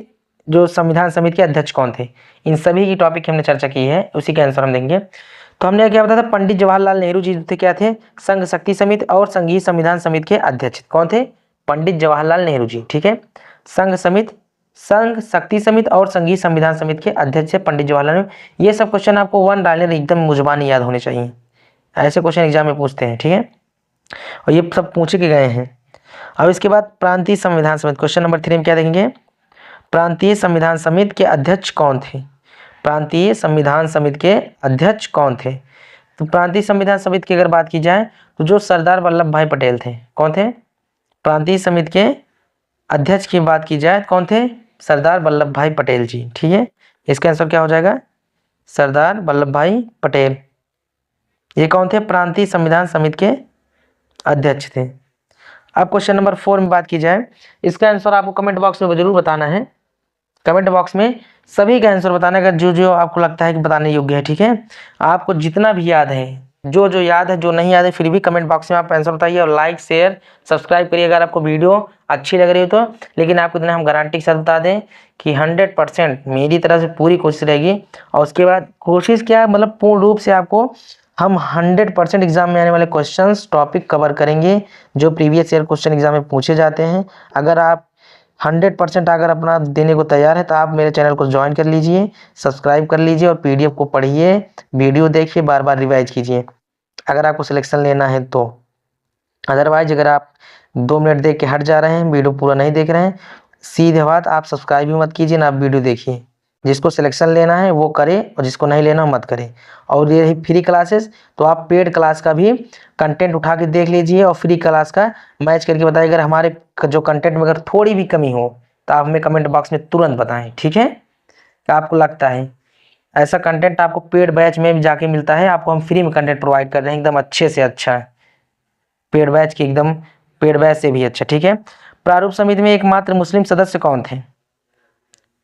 जो संविधान समिति के अध्यक्ष कौन थे, इन सभी की टॉपिक हमने चर्चा की है, उसी के आंसर हम देंगे। तो हमने क्या बताया था, पंडित जवाहरलाल नेहरू जी थे, क्या थे, संघ शक्ति समिति और संघीय संविधान समिति के अध्यक्ष कौन थे, पंडित जवाहरलाल नेहरू जी, ठीक है। संघ शक्ति समिति और संघीय संविधान समिति के अध्यक्ष है पंडित जवाहरलाल नेहरू। ये सब क्वेश्चन आपको वन डायलर एकदम मुजबानी याद होने चाहिए, ऐसे क्वेश्चन एग्जाम में पूछते हैं, ठीक है, और ये सब पूछे के गए हैं। अब इसके बाद प्रांतीय संविधान समिति, क्वेश्चन नंबर 3 में क्या देखेंगे, प्रांतीय संविधान समिति के अध्यक्ष कौन थे, प्रांतीय संविधान समिति के अध्यक्ष कौन थे। तो प्रांतीय संविधान समिति की अगर बात की जाए तो जो सरदार वल्लभ भाई पटेल थे, कौन थे, प्रांतीय समिति के अध्यक्ष की बात की जाए कौन थे, सरदार वल्लभ भाई पटेल जी, ठीक है। इसका आंसर क्या हो जाएगा, सरदार वल्लभ भाई पटेल, ये कौन थे, प्रांतीय संविधान समिति के अध्यक्ष थे। अब क्वेश्चन नंबर 4 में बात की जाए, इसका आंसर आपको कमेंट बॉक्स में जरूर बताना है, कमेंट बॉक्स में सभी का आंसर बताना है, जो जो आपको लगता है कि बताने योग्य है, ठीक है। आपको जितना भी याद है, जो जो याद है, जो नहीं याद है, फिर भी कमेंट बॉक्स में आप आंसर बताइए, और लाइक शेयर सब्सक्राइब करिए अगर आपको वीडियो अच्छी लग रही हो तो। लेकिन आपको इतना हम गारंटी के साथ बता दें कि 100% मेरी तरफ से पूरी कोशिश रहेगी, और उसके बाद कोशिश क्या, मतलब पूर्ण रूप से आपको हम 100% एग्जाम में आने वाले क्वेश्चंस टॉपिक कवर करेंगे, जो प्रीवियस ईयर क्वेश्चन एग्जाम में पूछे जाते हैं। अगर आप 100% अगर अपना देने को तैयार है तो आप मेरे चैनल को ज्वाइन कर लीजिए, सब्सक्राइब कर लीजिए, और पीडीएफ को पढ़िए, वीडियो देखिए, बार बार रिवाइज कीजिए अगर आपको सिलेक्शन लेना है तो। अदरवाइज अगर आप 2 मिनट देख के हट जा रहे हैं, वीडियो पूरा नहीं देख रहे हैं, सीधे बात, आप सब्सक्राइब भी मत कीजिए ना आप वीडियो देखिए। जिसको सिलेक्शन लेना है वो करे, और जिसको नहीं लेना मत करे। और ये फ्री क्लासेस, तो आप पेड क्लास का भी कंटेंट उठा के देख लीजिए, और फ्री क्लास का मैच करके बताइए। अगर हमारे जो कंटेंट में अगर थोड़ी भी कमी हो तो आप हमें कमेंट बॉक्स में तुरंत बताएं, ठीक है। क्या आपको लगता है ऐसा कंटेंट आपको पेड बैच में भी जाके मिलता है, आपको हम फ्री में कंटेंट प्रोवाइड कर रहे हैं, एकदम अच्छे से अच्छा, पेड बैच की एकदम पेड बैच से भी अच्छा, ठीक है। प्रारूप समिति में एकमात्र मुस्लिम सदस्य कौन थे,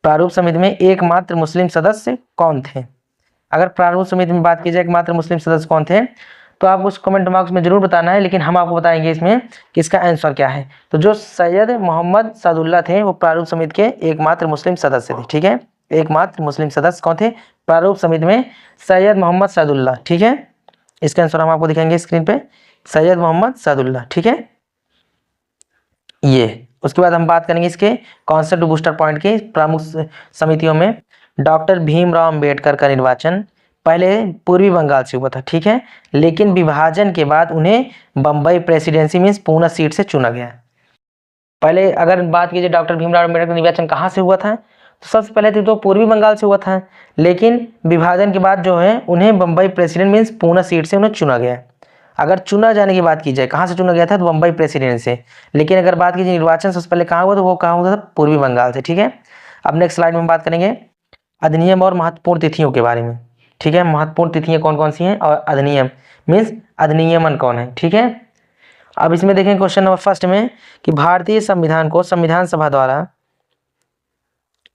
प्रारूप समिति में एकमात्र मुस्लिम सदस्य कौन थे। अगर प्रारूप समिति में बात की जाए एकमात्र मुस्लिम सदस्य कौन थे, तो आपको उस कमेंट बॉक्स में जरूर बताना है, लेकिन हम आपको बताएंगे इसमें कि इसका आंसर क्या है। तो जो सैयद मोहम्मद सादुल्लाह थे वो प्रारूप समिति के एकमात्र मुस्लिम सदस्य थे, ठीक है। एकमात्र मुस्लिम सदस्य कौन थे प्रारूप समिति में, सैयद मोहम्मद सादुल्लाह, ठीक है। इसका आंसर हम आपको दिखाएंगे स्क्रीन पे, सैयद मोहम्मद सादुल्लाह, ठीक है। ये उसके बाद हम बात करेंगे इसके कॉन्सेप्ट बूस्टर पॉइंट के प्रमुख समितियों में। डॉक्टर भीमराव अंबेडकर का निर्वाचन पहले पूर्वी बंगाल से हुआ था, ठीक है, लेकिन विभाजन के बाद उन्हें Bombay presidency means Poona seat से चुना गया। पहले अगर बात कीजिए डॉक्टर भीमराव अंबेडकर का निर्वाचन कहाँ से हुआ था, तो सबसे पहले तो पूर्वी बंगाल से हुआ था, लेकिन विभाजन के बाद जो है उन्हें Bombay president means Poona seat से उन्हें चुना गया। अगर चुना जाने की बात की जाए कहाँ से चुना गया था, तो बम्बई प्रेसिडेंट से। लेकिन अगर बात कीजिए निर्वाचन सबसे पहले कहाँ हुआ, तो वो कहाँ हुआ था, पूर्वी बंगाल से, ठीक है। अब नेक्स्ट स्लाइड में हम बात करेंगे अधिनियम और महत्वपूर्ण तिथियों के बारे में, ठीक है। महत्वपूर्ण तिथियां कौन कौन सी हैं, और अधिनियम मीन्स अधिनियमन कौन है, ठीक है। अब इसमें देखें क्वेश्चन नंबर फर्स्ट में कि भारतीय संविधान को संविधान सभा द्वारा,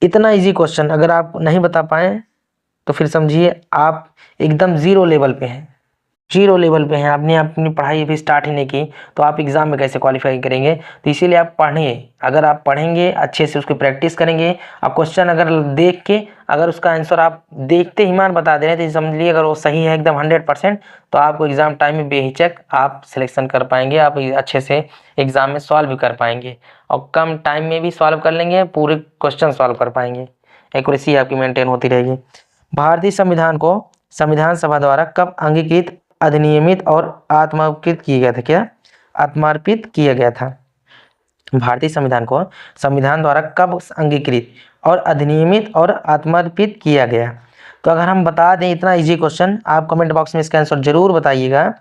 इतना इजी क्वेश्चन अगर आप नहीं बता पाए तो फिर समझिए आप एकदम 0 लेवल पे हैं। जीरो लेवल पे हैं, आपने अपनी पढ़ाई अभी स्टार्ट ही नहीं की, तो आप एग्ज़ाम में कैसे क्वालिफाई करेंगे। तो इसीलिए आप पढ़िए, अगर आप पढ़ेंगे अच्छे से, उसकी प्रैक्टिस करेंगे, आप क्वेश्चन अगर देख के अगर उसका आंसर आप देखते ही मान बता दे रहे हैं, तो समझ अगर वो सही है एकदम 100%, तो आपको एग्ज़ाम टाइम में बेहिचक आप सिलेक्शन कर पाएंगे, आप अच्छे से एग्ज़ाम में सॉल्व भी कर पाएंगे, और कम टाइम में भी सॉल्व कर लेंगे, पूरे क्वेश्चन सॉल्व कर पाएंगे, एक्यूरेसी आपकी मेंटेन होती रहेगी। भारतीय संविधान को संविधान सभा द्वारा कब अंगीकृत, अधिनियमित और आत्मार्पित किया गया था? क्या आत्मार्पित किया गया था? भारतीय संविधान को संविधान द्वारा कब अंगीकृत और अधिनियमित और आत्मार्पित किया गया? तो अगर हम बता दें, इतना इजी क्वेश्चन, आप कमेंट बॉक्स में इसका आंसर जरूर बताइएगा।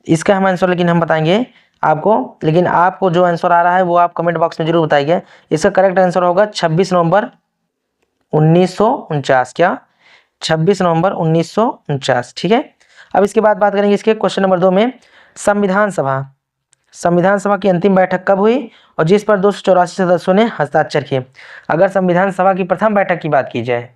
इसका हम आंसर लेकिन हम बताएंगे आपको, लेकिन आपको जो आंसर आ रहा है वो आप कमेंट बॉक्स में जरूर बताइएगा। इसका करेक्ट आंसर होगा 26 नवंबर 1949। क्या 26 नवंबर 1949, ठीक है। अब इसके बाद बात करेंगे इसके क्वेश्चन नंबर 2 में, संविधान सभा की अंतिम बैठक कब हुई और जिस पर 284 सदस्यों ने हस्ताक्षर किए। अगर संविधान सभा की प्रथम बैठक की बात की जाए,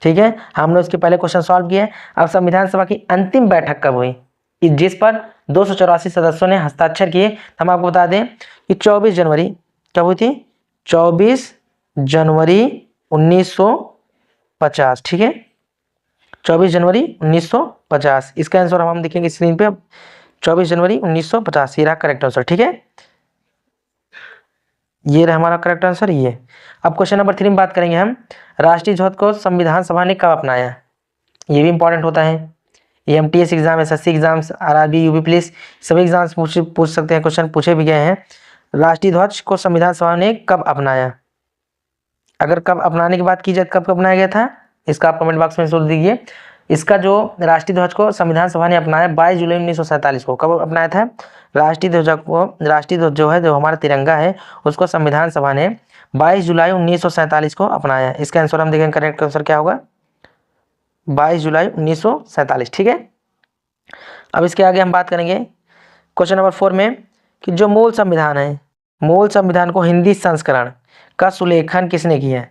ठीक है, हमने उसके पहले क्वेश्चन सॉल्व किए। अब संविधान सभा की अंतिम बैठक कब हुई जिस पर 284 सदस्यों ने हस्ताक्षर किए, हम आपको बता दें कि 24 जनवरी, कब हुई थी? 24 जनवरी 1950, ठीक है, 24 जनवरी 1950। इसका आंसर हम देखेंगे स्क्रीन पे, 24 जनवरी 1950, ये रहा करेक्ट आंसर, ठीक है, ये रहा हमारा करेक्ट आंसर ये। अब क्वेश्चन नंबर 3 में बात करेंगे हम, राष्ट्रीय ध्वज को संविधान सभा ने कब अपनाया? ये भी इंपॉर्टेंट होता है, MTS exam, SSC exams, RRB, UP police, सभी एग्जाम्स पूछ सकते हैं, क्वेश्चन पूछे भी गए हैं। राष्ट्रीय ध्वज को संविधान सभा ने कब अपनाया? अगर कब अपनाने की बात की जाए, कब अपनाया गया था, इसका आप कमेंट बॉक्स में जरूर दीजिए। इसका जो राष्ट्रीय ध्वज को संविधान सभा ने अपनाया 22 जुलाई 1947 को। कब अपनाया था राष्ट्रीय ध्वज जो है, जो हमारा तिरंगा है, उसको संविधान सभा ने 22 जुलाई 1947 को अपनाया। इसका आंसर हम देखेंगे, करेक्ट आंसर क्या होगा? 22 जुलाई 1947, ठीक है। अब इसके आगे हम बात करेंगे क्वेश्चन नंबर 4 में कि जो मूल संविधान है, मूल संविधान को हिंदी संस्करण का सुलेखन किसने किया?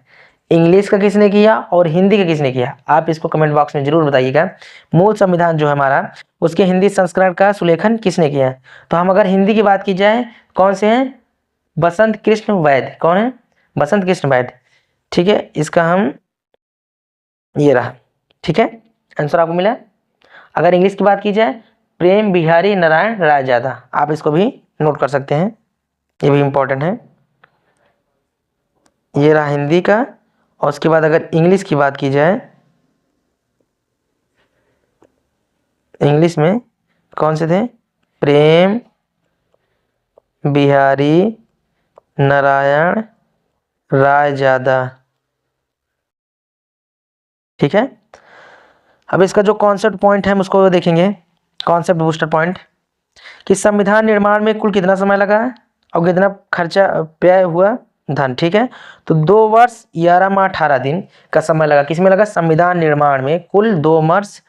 इंग्लिश का किसने किया और हिंदी का किसने किया? आप इसको कमेंट बॉक्स में जरूर बताइएगा। मूल संविधान जो है हमारा, उसके हिंदी संस्करण का सुलेखन किसने किया? तो हम अगर हिंदी की बात की जाए, कौन से हैं? बसंत कृष्ण वैद्य। कौन है? बसंत कृष्ण वैद्य, ठीक है। इसका हम ये रहा, ठीक है, आंसर आपको मिला। अगर इंग्लिश की बात की जाए, प्रेम बिहारी नारायण रायजादा। आप इसको भी नोट कर सकते हैं, ये भी इंपॉर्टेंट है। ये रहा हिंदी का, और उसके बाद अगर इंग्लिश की बात की जाए, इंग्लिश में कौन से थे? प्रेम बिहारी नारायण रायजादा, ठीक है। अब इसका जो कॉन्सेप्ट पॉइंट है हम उसको देखेंगे, कॉन्सेप्ट बूस्टर पॉइंट, कि संविधान निर्माण में कुल कितना समय लगा और कितना खर्चा व्यय हुआ धन, ठीक है। तो 2 वर्ष 11 माह 18 दिन का समय लगा। किसमें लगा? संविधान निर्माण में कुल 2 वर्ष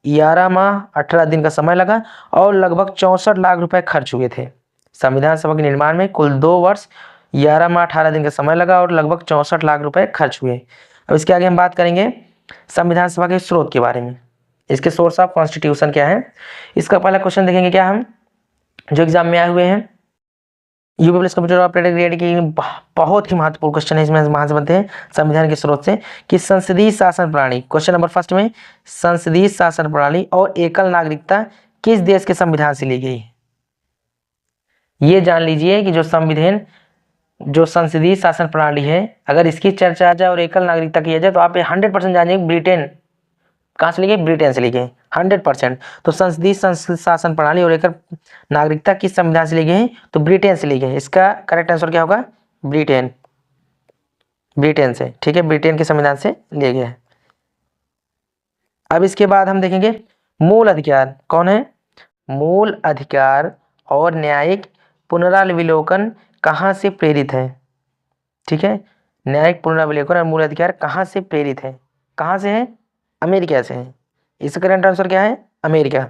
11 माह 18 दिन का समय लगा और लगभग 64 लाख रुपए खर्च हुए थे। संविधान सभा के निर्माण में कुल 2 वर्ष 11 माह 18 दिन का समय लगा और लगभग 64 लाख रुपए खर्च हुए। अब इसके आगे हम बात करेंगे संविधान सभा के स्रोत के बारे में, इसके सोर्स ऑफ कॉन्स्टिट्यूशन क्या है। इसका पहला क्वेश्चन देखेंगे क्या हम, जो एग्जाम में आए हुए हैं, UP police computer operator grade की बहुत ही महत्वपूर्ण क्वेश्चन है, इसमें वहां से बनते हैं संविधान के स्रोत से, कि संसदीय शासन प्रणाली, क्वेश्चन नंबर फर्स्ट में, संसदीय शासन प्रणाली और एकल नागरिकता किस देश के संविधान से ली गई? ये जान लीजिए कि जो संसदीय शासन प्रणाली है, अगर इसकी चर्चा आ जाए और एकल नागरिकता किया जाए, तो आप 100% जानेंगे ब्रिटेन कहाँ से ली गई? ब्रिटेन से ली गई 100%। तो संसदीय शासन प्रणाली और एकल नागरिकता किस संविधान से ली गई? तो ब्रिटेन से ली गई। इसका करेक्ट आंसर क्या होगा? ब्रिटेन से, ठीक है, ब्रिटेन के संविधान से लिए गए। अब इसके बाद हम देखेंगे मूल अधिकार कौन है? मूल अधिकार और न्यायिक पुनरावलोकन कहाँ से प्रेरित है? ठीक है, न्यायिक पुनरावलोकन और मूल अधिकार कहाँ से प्रेरित है? कहाँ से है? अमेरिका से है। इसका करेक्ट आंसर क्या है? अमेरिका,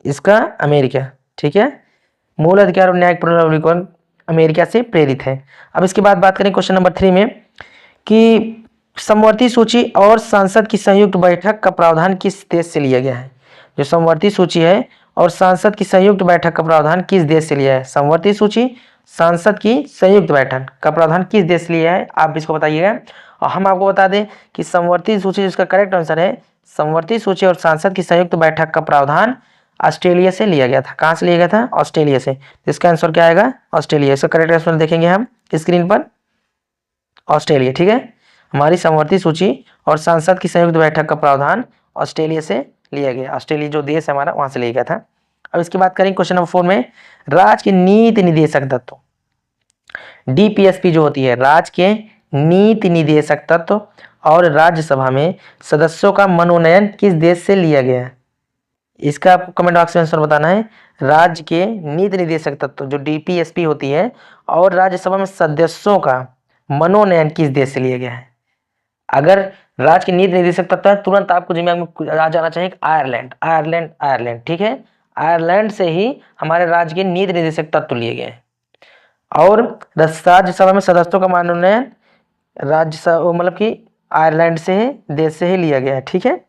इसका अमेरिका, ठीक है। मूल अधिकार और न्यायिक पुनरावलोकन अमेरिका से प्रेरित है। अब इसके बाद बात करें क्वेश्चन नंबर 3 में, कि समवर्ती सूची और सांसद की संयुक्त बैठक का प्रावधान किस देश से लिया गया है? जो समवर्ती सूची है और सांसद की संयुक्त बैठक का प्रावधान किस देश से लिया है? समवर्ती सूची, सांसद की संयुक्त बैठक का प्रावधान किस देश से लिया है? आप इसको बताइएगा। और हम आपको बता दें कि समवर्ती सूची, जिसका करेक्ट आंसर है समवर्ती सूची और सांसद की संयुक्त बैठक का प्रावधान ऑस्ट्रेलिया से लिया गया था। कहाँ से लिया गया था? ऑस्ट्रेलिया से। इसका आंसर क्या आएगा? ऑस्ट्रेलिया। इसका करेक्ट आंसर देखेंगे हम स्क्रीन पर, ऑस्ट्रेलिया। ठीक है, हमारी समवर्ती सूची और सांसद की संयुक्त बैठक का प्रावधान ऑस्ट्रेलिया से लिया गया। ऑस्ट्रेलिया जो देश है हमारा, वहां से लिया गया था। अब इसकी बात करें क्वेश्चन नंबर 4 में, राज्य के नीति निदेशक तत्व, डीपीएसपी जो होती है, राज्य के नीति निदेशक तत्व और राज्यसभा में सदस्यों का मनोनयन किस देश से लिया गया है? इसका आपको कमेंट बॉक्स में आंसर बताना है। राज्य के नीति निदेशक तत्व जो डीपीएसपी होती है और राज्यसभा में सदस्यों का मनोनयन किस देश से लिया गया है? अगर राज्य के नीति निदेशक तत्व है, तुरंत आपको दिमाग में आ जाना चाहिए आयरलैंड, आयरलैंड, आयरलैंड। ठीक है, आयरलैंड से ही हमारे राज्य के नीति निदेशक तत्व लिए गए हैं। और राज्यसभा में सदस्यों का मनोनयन राज्यसभा मतलब कि आयरलैंड से ही, देश से ही लिया गया है। ठीक है,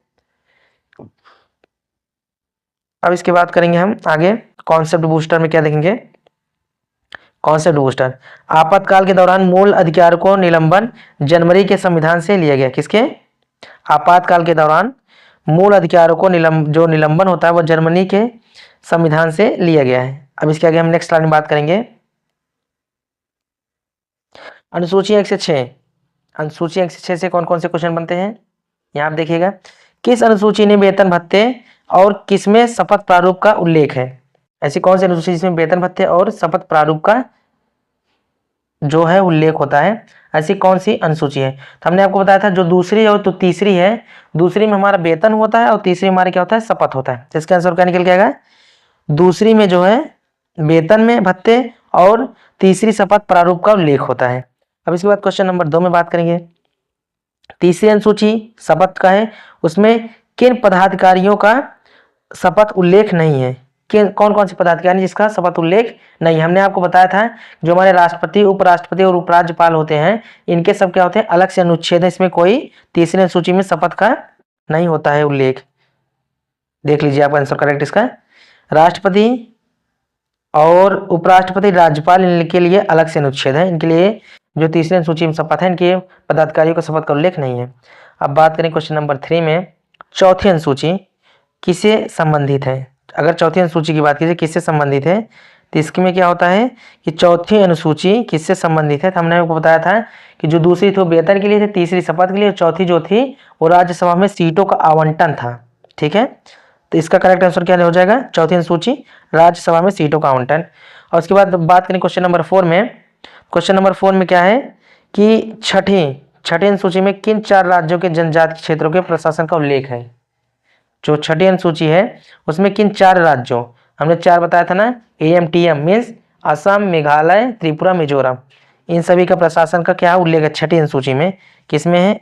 अब इसके बाद करेंगे हम आगे कॉन्सेप्ट बूस्टर में क्या देखेंगे। कॉन्सेप्ट बूस्टर, आपातकाल के दौरान मूल अधिकार को निलंबन जनवरी के संविधान से लिया गया। किसके? आपातकाल के दौरान मूल अधिकारों को जो निलंबन होता है वो जर्मनी के संविधान से लिया गया है। अब इसके आगे हम नेक्स्ट स्लाइड में बात करेंगे। अनुसूची 1 से 6, अनुसूची 1 से 6 से कौन कौन से क्वेश्चन बनते हैं यहाँ आप देखिएगा। किस अनुसूची ने वेतन भत्ते और किसमें शपथ प्रारूप का उल्लेख है? ऐसी कौन सी अनुसूची जिसमें वेतन भत्ते और शपथ प्रारूप का जो है उल्लेख होता है? ऐसी कौन सी अनुसूची है? तो हमने आपको बताया था जो दूसरी है तो तीसरी है। दूसरी में हमारा वेतन होता है और तीसरी में हमारा क्या होता है? शपथ होता है। तो इसका आंसर क्या निकल के आएगा? दूसरी में जो है वेतन में भत्ते और तीसरी शपथ प्रारूप का उल्लेख होता है। अब इसके बाद क्वेश्चन नंबर 2 में बात करेंगे। तीसरी अनुसूची शपथ का है, उसमें किन पदाधिकारियों का शपथ उल्लेख नहीं है? कौन कौन से पदाधिकारी जिसका शपथ उल्लेख नहीं है? हमने आपको बताया था जो हमारे राष्ट्रपति, उपराष्ट्रपति और उपराज्यपाल होते हैं, इनके सब क्या होते हैं? अलग से अनुच्छेद है। इसमें कोई तीसरी अनुसूची में शपथ का नहीं होता है उल्लेख। देख लीजिए आपका आंसर करेक्ट इसका। राष्ट्रपति और उपराष्ट्रपति, राज्यपाल, इनके लिए अलग से अनुच्छेद है। इनके लिए जो तीसरी अनुसूची में शपथ है, इनके पदाधिकारियों का शपथ का उल्लेख नहीं है। अब बात करें क्वेश्चन नंबर 3 में, चौथी अनुसूची किससे संबंधित है? अगर चौथी अनुसूची की बात कीजिए किससे संबंधित है, तो इसमें क्या होता है कि चौथी अनुसूची किससे संबंधित है? तो हमने आपको बताया था कि जो दूसरी थी वो वेतन के लिए थी, तीसरी शपथ के लिए, और चौथी जो थी वो राज्यसभा में सीटों का आवंटन था। ठीक है, तो इसका करेक्ट आंसर क्या हो जाएगा? चौथी अनुसूची, राज्यसभा में सीटों का आवंटन। और उसके बाद बात करें क्वेश्चन नंबर 4 में। क्वेश्चन नंबर 4 में क्या है कि छठी अनुसूची में किन 4 राज्यों के जनजातीय क्षेत्रों के प्रशासन का उल्लेख है? जो छठी अनुसूची है उसमें किन 4 राज्यों, हमने 4 बताया था ना, AMTM मीन्स असम, मेघालय, त्रिपुरा, मिजोरम, इन सभी का प्रशासन का क्या उल्लेख है छठी अनुसूची में? किसमें है?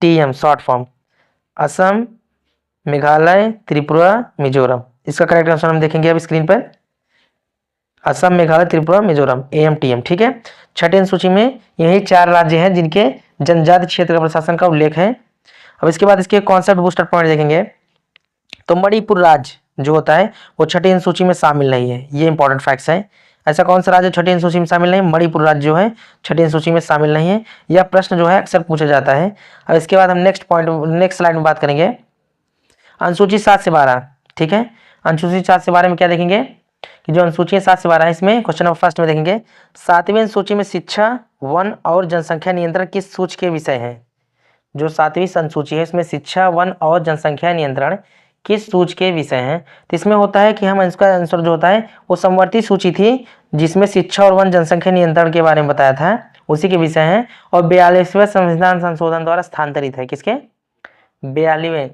AMTM short form, Assam, Meghalaya, Tripura, Mizoram. इसका करेक्ट आंसर हम देखेंगे अब स्क्रीन पर, असम, मेघालय, त्रिपुरा, मिजोरम, AMTM। ठीक है, छठी अनुसूची में यही 4 राज्य हैं जिनके जनजातीय क्षेत्र का प्रशासन का उल्लेख है। अब इसके बाद इसके कॉन्सेप्ट बूस्टर पॉइंट देखेंगे। तो मणिपुर राज्य जो होता है वो छठी अनुसूची में शामिल नहीं है। ये इंपॉर्टेंट फैक्ट्स है। ऐसा कौन सा राज्य छठी अनुसूची में शामिल नहीं? मणिपुर राज्य जो है छठी अनुसूची में शामिल नहीं है। यह प्रश्न जो है अक्सर पूछा जाता है। अब इसके बाद हम नेक्स्ट स्लाइड में बात करेंगे अनुसूची 7 से 12। ठीक है, अनुसूची 7 से 12 में क्या देखेंगे कि जो अनुसूची 7 से 12 है, इसमें क्वेश्चन नंबर फर्स्ट में देखेंगे 7वीं अनुसूची में शिक्षा, वन और जनसंख्या नियंत्रण किस सूची के विषय है? जो 7वीं अनुसूची है इसमें शिक्षा, वन और जनसंख्या नियंत्रण किस सूची के विषय हैं? तो इसमें होता है कि हम इसका आंसर जो होता है वो समवर्ती सूची थी जिसमें शिक्षा और वन जनसंख्या नियंत्रण के बारे में बताया था, उसी के विषय हैं। और 42वें संविधान संशोधन द्वारा स्थानांतरित है। किसके? 42वें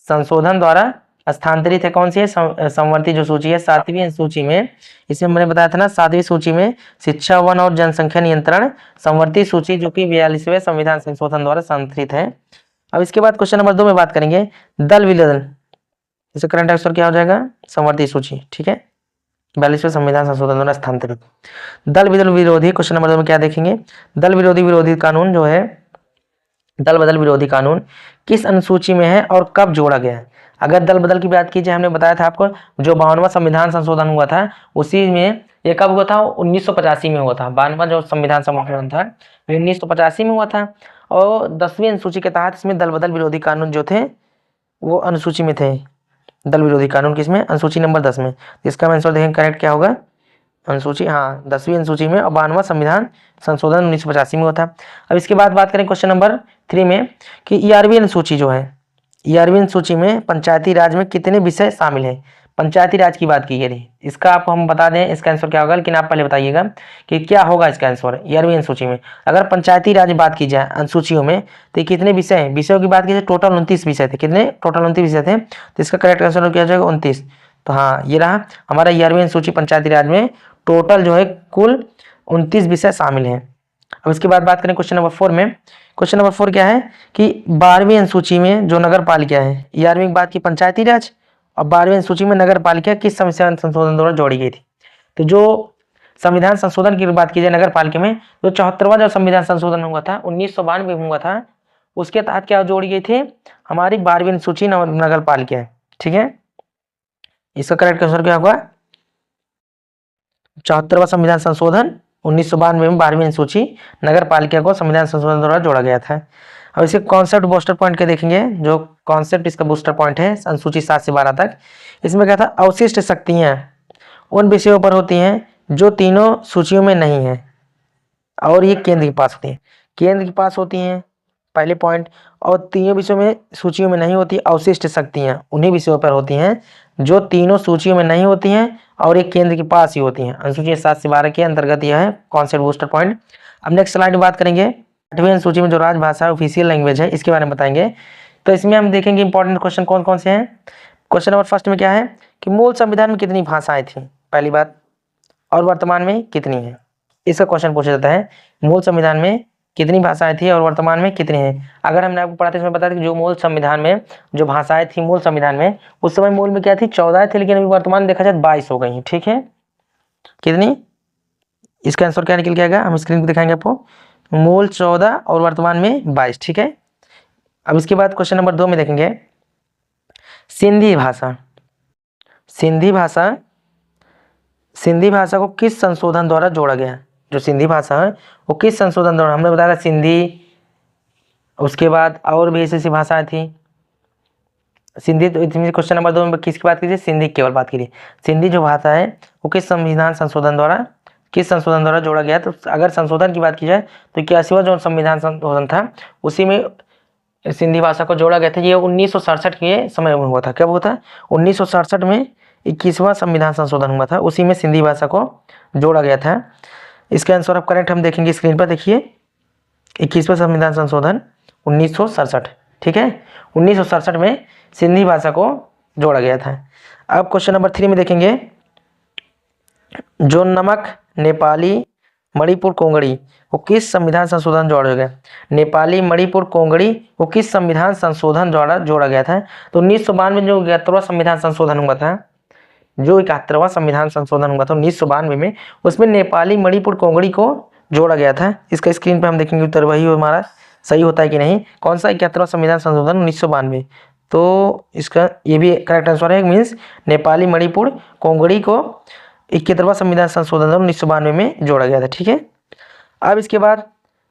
संशोधन द्वारा स्थानांतरित है। कौन सी है? समवर्ती जो सूची है 7वीं सूची में। इसमें मैंने बताया था ना 7वीं सूची में शिक्षा, वन और जनसंख्या नियंत्रण, समवर्ती सूची जो कि 42वें संविधान संशोधन द्वारा स्थानांतरित है। अब इसके बाद क्वेश्चन नंबर 2 में बात करेंगे दल विदल। इसका करंट आंसर क्या हो जाएगा? संवर्ती सूची। ठीक है, 42वें संविधान संशोधन द्वारा स्थानांतरित। दल बदल विरोधी, क्वेश्चन नंबर 2 में क्या देखेंगे? दल विरोधी कानून जो है, दल बदल विरोधी कानून किस अनुसूची में है और कब जोड़ा गया है? अगर दल बदल की बात कीजिए, हमने बताया था आपको जो 52वां संविधान संशोधन हुआ था उसी में, ये कब हुआ था? 1985 में हुआ था। 52वां जो संविधान संशोधन था 1985 में हुआ था, और 10वीं अनुसूची के तहत इसमें दल बदल विरोधी कानून जो थे वो अनुसूची में थे। दल विरोधी कानून किसमें? अनुसूची नंबर 10 में। इसका आंसर देखेंगे करेक्ट क्या होगा? अनुसूची, हाँ 10वीं अनुसूची में, और 52वां संविधान संशोधन 1985 में हुआ था। अब इसके बाद बात करें क्वेश्चन नंबर 3 में कि 11वीं अनुसूची जो है, 11वीं अनुसूची में पंचायती राज में कितने विषय शामिल हैं? पंचायती राज की बात की गई थी, इसका आपको हम बता दें इसका आंसर क्या होगा, लेकिन आप पहले बताइएगा कि क्या होगा इसका आंसर 11वीं अनुसूची में। अगर पंचायती राज बात की जाए अनुसूचियों में तो कितने विषय हैं? विषयों की बात की जाए टोटल 29 विषय थे। कितने? टोटल 29 विषय थे। तो इसका करेक्ट आंसर क्या हो जाएगा? 29। तो हाँ, ये रहा हमारा 11वीं अनुसूची पंचायती राज में, टोटल जो है कुल 29 विषय शामिल हैं। अब इसके बाद बात करें क्वेश्चन नंबर 4 में। क्वेश्चन नंबर 4 क्या है कि 12वीं अनुसूची में जो नगर पालिका है, 11वीं की बात की पंचायती राज, और 12वीं अनुसूची में नगर पालिका किस संविधान संशोधन द्वारा जोड़ी गई थी? तो जो संविधान संशोधन की बात की जाए नगर पालिका में, तो 74वां जो संविधान संशोधन हुआ था 1992 में हुआ था, उसके तहत क्या जोड़ी गई थी? हमारी 12वीं अनुसूची नगर पालिका है। ठीक है, इसका करेक्ट आंसर क्या होगा? 74वां संविधान संशोधन 1992 में 12वीं अनुसूची नगर पालिका को संविधान संशोधन द्वारा जोड़ा गया था। अब इसके कॉन्सेप्ट बूस्टर पॉइंट के देखेंगे। जो कॉन्सेप्ट इसका बूस्टर पॉइंट है अनुसूची 7 से 12 तक, इसमें क्या था? अवशिष्ट शक्तियां उन विषयों पर होती हैं जो तीनों सूचियों में नहीं है और ये केंद्र के पास होती है। केंद्र के पास होती हैं पहले पॉइंट, और तीनों विषयों में सूचियों में नहीं होती। अवशिष्ट शक्तियां उन्हीं विषयों पर होती हैं जो तीनों सूचियों में नहीं होती हैं और एक केंद्र के पास ही होती हैं। अनुसूची 7 से 12 के अंतर्गत यह है कॉन्सेप्ट बूस्टर पॉइंट। अब नेक्स्ट स्लाइड में बात करेंगे 8वीं अनुसूची में जो राजभाषा ऑफिशियल लैंग्वेज है इसके बारे में बताएंगे। तो इसमें हम देखेंगे इंपॉर्टेंट क्वेश्चन कौन कौन से हैं। क्वेश्चन नंबर फर्स्ट में क्या है कि मूल संविधान में कितनी भाषाएं थी, पहली बात, और वर्तमान में कितनी है? इसका क्वेश्चन पूछा जाता है, मूल संविधान में कितनी भाषाएं थी और वर्तमान में कितनी हैं। अगर हमने आपको पढ़ा था इसमें बता दें कि जो मूल संविधान में जो भाषाएं थी मूल संविधान में, उस समय मूल में क्या थी? 14 थी, लेकिन अभी वर्तमान में देखा जाए 22 हो गई हैं। ठीक है, कितनी? इसका आंसर क्या निकल के आएगा? हम स्क्रीन पर दिखाएंगे आपको। मूल 14 और वर्तमान में 22। ठीक है, अब इसके बाद क्वेश्चन नंबर 2 में देखेंगे सिंधी भाषा। सिंधी भाषा, सिंधी भाषा को किस संशोधन द्वारा जोड़ा गया? जो सिंधी भाषा है वो किस संशोधन द्वारा? हमने बताया था सिंधी, उसके बाद और भी ऐसी भाषाएं थी। सिंधी, तो क्वेश्चन नंबर 2 में किसकी बात कीजिए? सिंधी केवल बात कीजिए। सिंधी जो भाषा है वो किस संविधान संशोधन द्वारा, किस संशोधन द्वारा जोड़ा गया? तो अगर संशोधन की बात की जाए तो 81वां जो संविधान संशोधन था उसी में सिंधी भाषा को जोड़ा गया था। ये 1967 के समय में हुआ था। कब हुआ था? 1967 में 21वां संविधान संशोधन हुआ था, उसी में सिंधी भाषा को जोड़ा गया था। इसका आंसर आप करेक्ट हम देखेंगे स्क्रीन पर, देखिए 21वां संविधान संशोधन 1967। ठीक है, 1967 में सिंधी भाषा को जोड़ा गया था। अब क्वेश्चन नंबर 3 में देखेंगे जो नमक, नेपाली, मणिपुर, कोंकणी वो किस संविधान संशोधन जोड़ा गया? नेपाली, मणिपुर, कोंकणी वो किस संविधान संशोधन द्वारा जोड़ा गया था? तो 1992 में जो 71वां संविधान संशोधन हुआ था, जो 71वां संविधान संशोधन हुआ था 1992 में, उसमें नेपाली, मणिपुर, कोंकणी को जोड़ा गया था। इसका स्क्रीन पे हम देखेंगे उत्तर वही हमारा सही होता है कि नहीं। कौन सा? 71वां संविधान संशोधन 1992। तो इसका ये भी करेक्ट आंसर है, मीन्स नेपाली, मणिपुर, कोंकणी को 71वां संविधान संशोधन 1992 में जोड़ा गया था। ठीक है, अब इसके बाद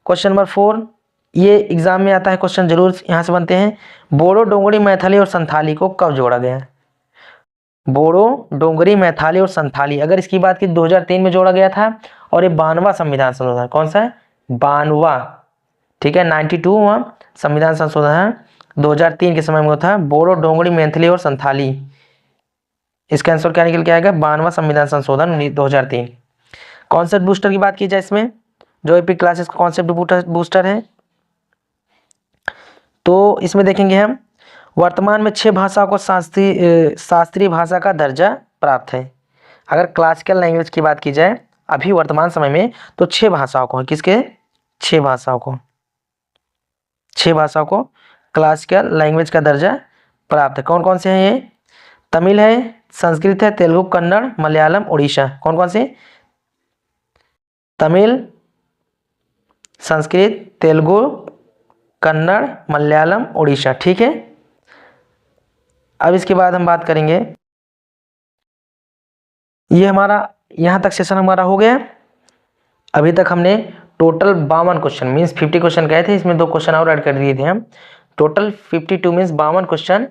क्वेश्चन नंबर 4, ये एग्जाम में आता है क्वेश्चन, जरूर यहाँ से बनते हैं। बोडो, डोंगरी, मैथिली और संथाली को कब जोड़ा गया? बोडो, डोंगरी, मैथिली और संथाली, अगर इसकी बात की 2003 में जोड़ा गया था, और ये 92वां संविधान संशोधन, कौन सा है? 92वां। ठीक है, 92वां संविधान संशोधन 2003 के समय में हुआ था। बोडो, डोंगरी, मैथिली और संथाली, इसका आंसर क्या निकल के आएगा? 92वां संविधान संशोधन 2003। कॉन्सेप्ट बूस्टर की बात की जाए इसमें, जो एपी क्लासेस का कॉन्सेप्ट बूस्टर है, तो इसमें देखेंगे हम वर्तमान में 6 भाषाओं को शास्त्रीय भाषा का दर्जा प्राप्त है। अगर क्लासिकल लैंग्वेज की बात की जाए अभी वर्तमान समय में, तो 6 भाषाओं को, किसके? 6 भाषाओं को, 6 भाषाओं को क्लासिकल लैंग्वेज का दर्जा प्राप्त है। कौन कौन से हैं ये? तमिल है, संस्कृत है, तेलुगु, कन्नड़, मलयालम, उड़ीसा। कौन कौन से? तमिल, संस्कृत, तेलुगु, कन्नड़, मलयालम, उड़ीसा। ठीक है। अब इसके बाद हम बात करेंगे, ये हमारा यहाँ तक सेशन हमारा हो गया। अभी तक हमने टोटल 52 क्वेश्चन मीन्स 50 क्वेश्चन कहे थे, इसमें 2 क्वेश्चन और ऐड कर दिए थे हम। टोटल 52 मीन्स 52 क्वेश्चन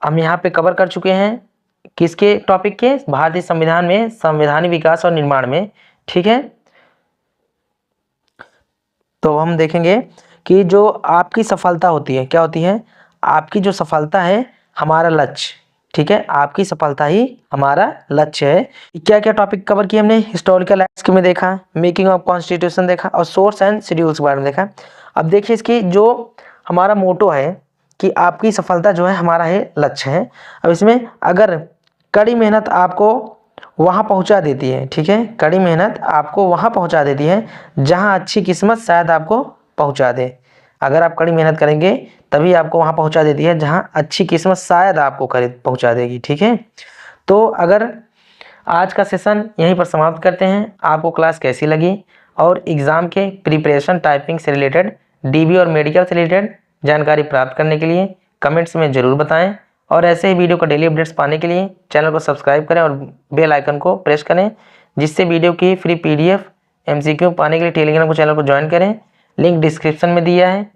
हम यहाँ पे कवर कर चुके हैं। किसके टॉपिक के? भारतीय संविधान में संवैधानिक विकास और निर्माण में। ठीक है। तो हम देखेंगे कि जो आपकी सफलता होती है, क्या होती है? आपकी जो सफलता है हमारा लक्ष्य। ठीक है, आपकी सफलता ही हमारा लक्ष्य है। क्या क्या टॉपिक कवर किए हमने? हिस्टोरिकल एक्ट्स में देखा, मेकिंग ऑफ कॉन्स्टिट्यूशन देखा और सोर्स एंड शेड्यूल्स के बारे में देखा। अब देखिए इसकी जो हमारा मोटो है कि आपकी सफलता जो है हमारा है लक्ष्य है। अब इसमें अगर कड़ी मेहनत आपको वहाँ पहुँचा देती है, ठीक है, कड़ी मेहनत आपको वहाँ पहुँचा देती है जहाँ अच्छी किस्मत शायद आपको पहुँचा दे। अगर आप कड़ी मेहनत करेंगे तभी आपको वहाँ पहुँचा देती है जहाँ अच्छी किस्मत शायद आपको पहुँचा देगी। ठीक है। तो अगर आज का सेशन यहीं पर समाप्त करते हैं। आपको क्लास कैसी लगी और एग्ज़ाम के प्रिपरेशन टाइपिंग से रिलेटेड, डीबी और मेडिकल से रिलेटेड जानकारी प्राप्त करने के लिए कमेंट्स में ज़रूर बताएं। और ऐसे ही वीडियो का डेली अपडेट्स पाने के लिए चैनल को सब्सक्राइब करें और बेल आइकन को प्रेस करें, जिससे वीडियो की फ्री PDF MCQ पाने के लिए टेलीग्राम को चैनल को ज्वाइन करें। लिंक डिस्क्रिप्शन में दिया है।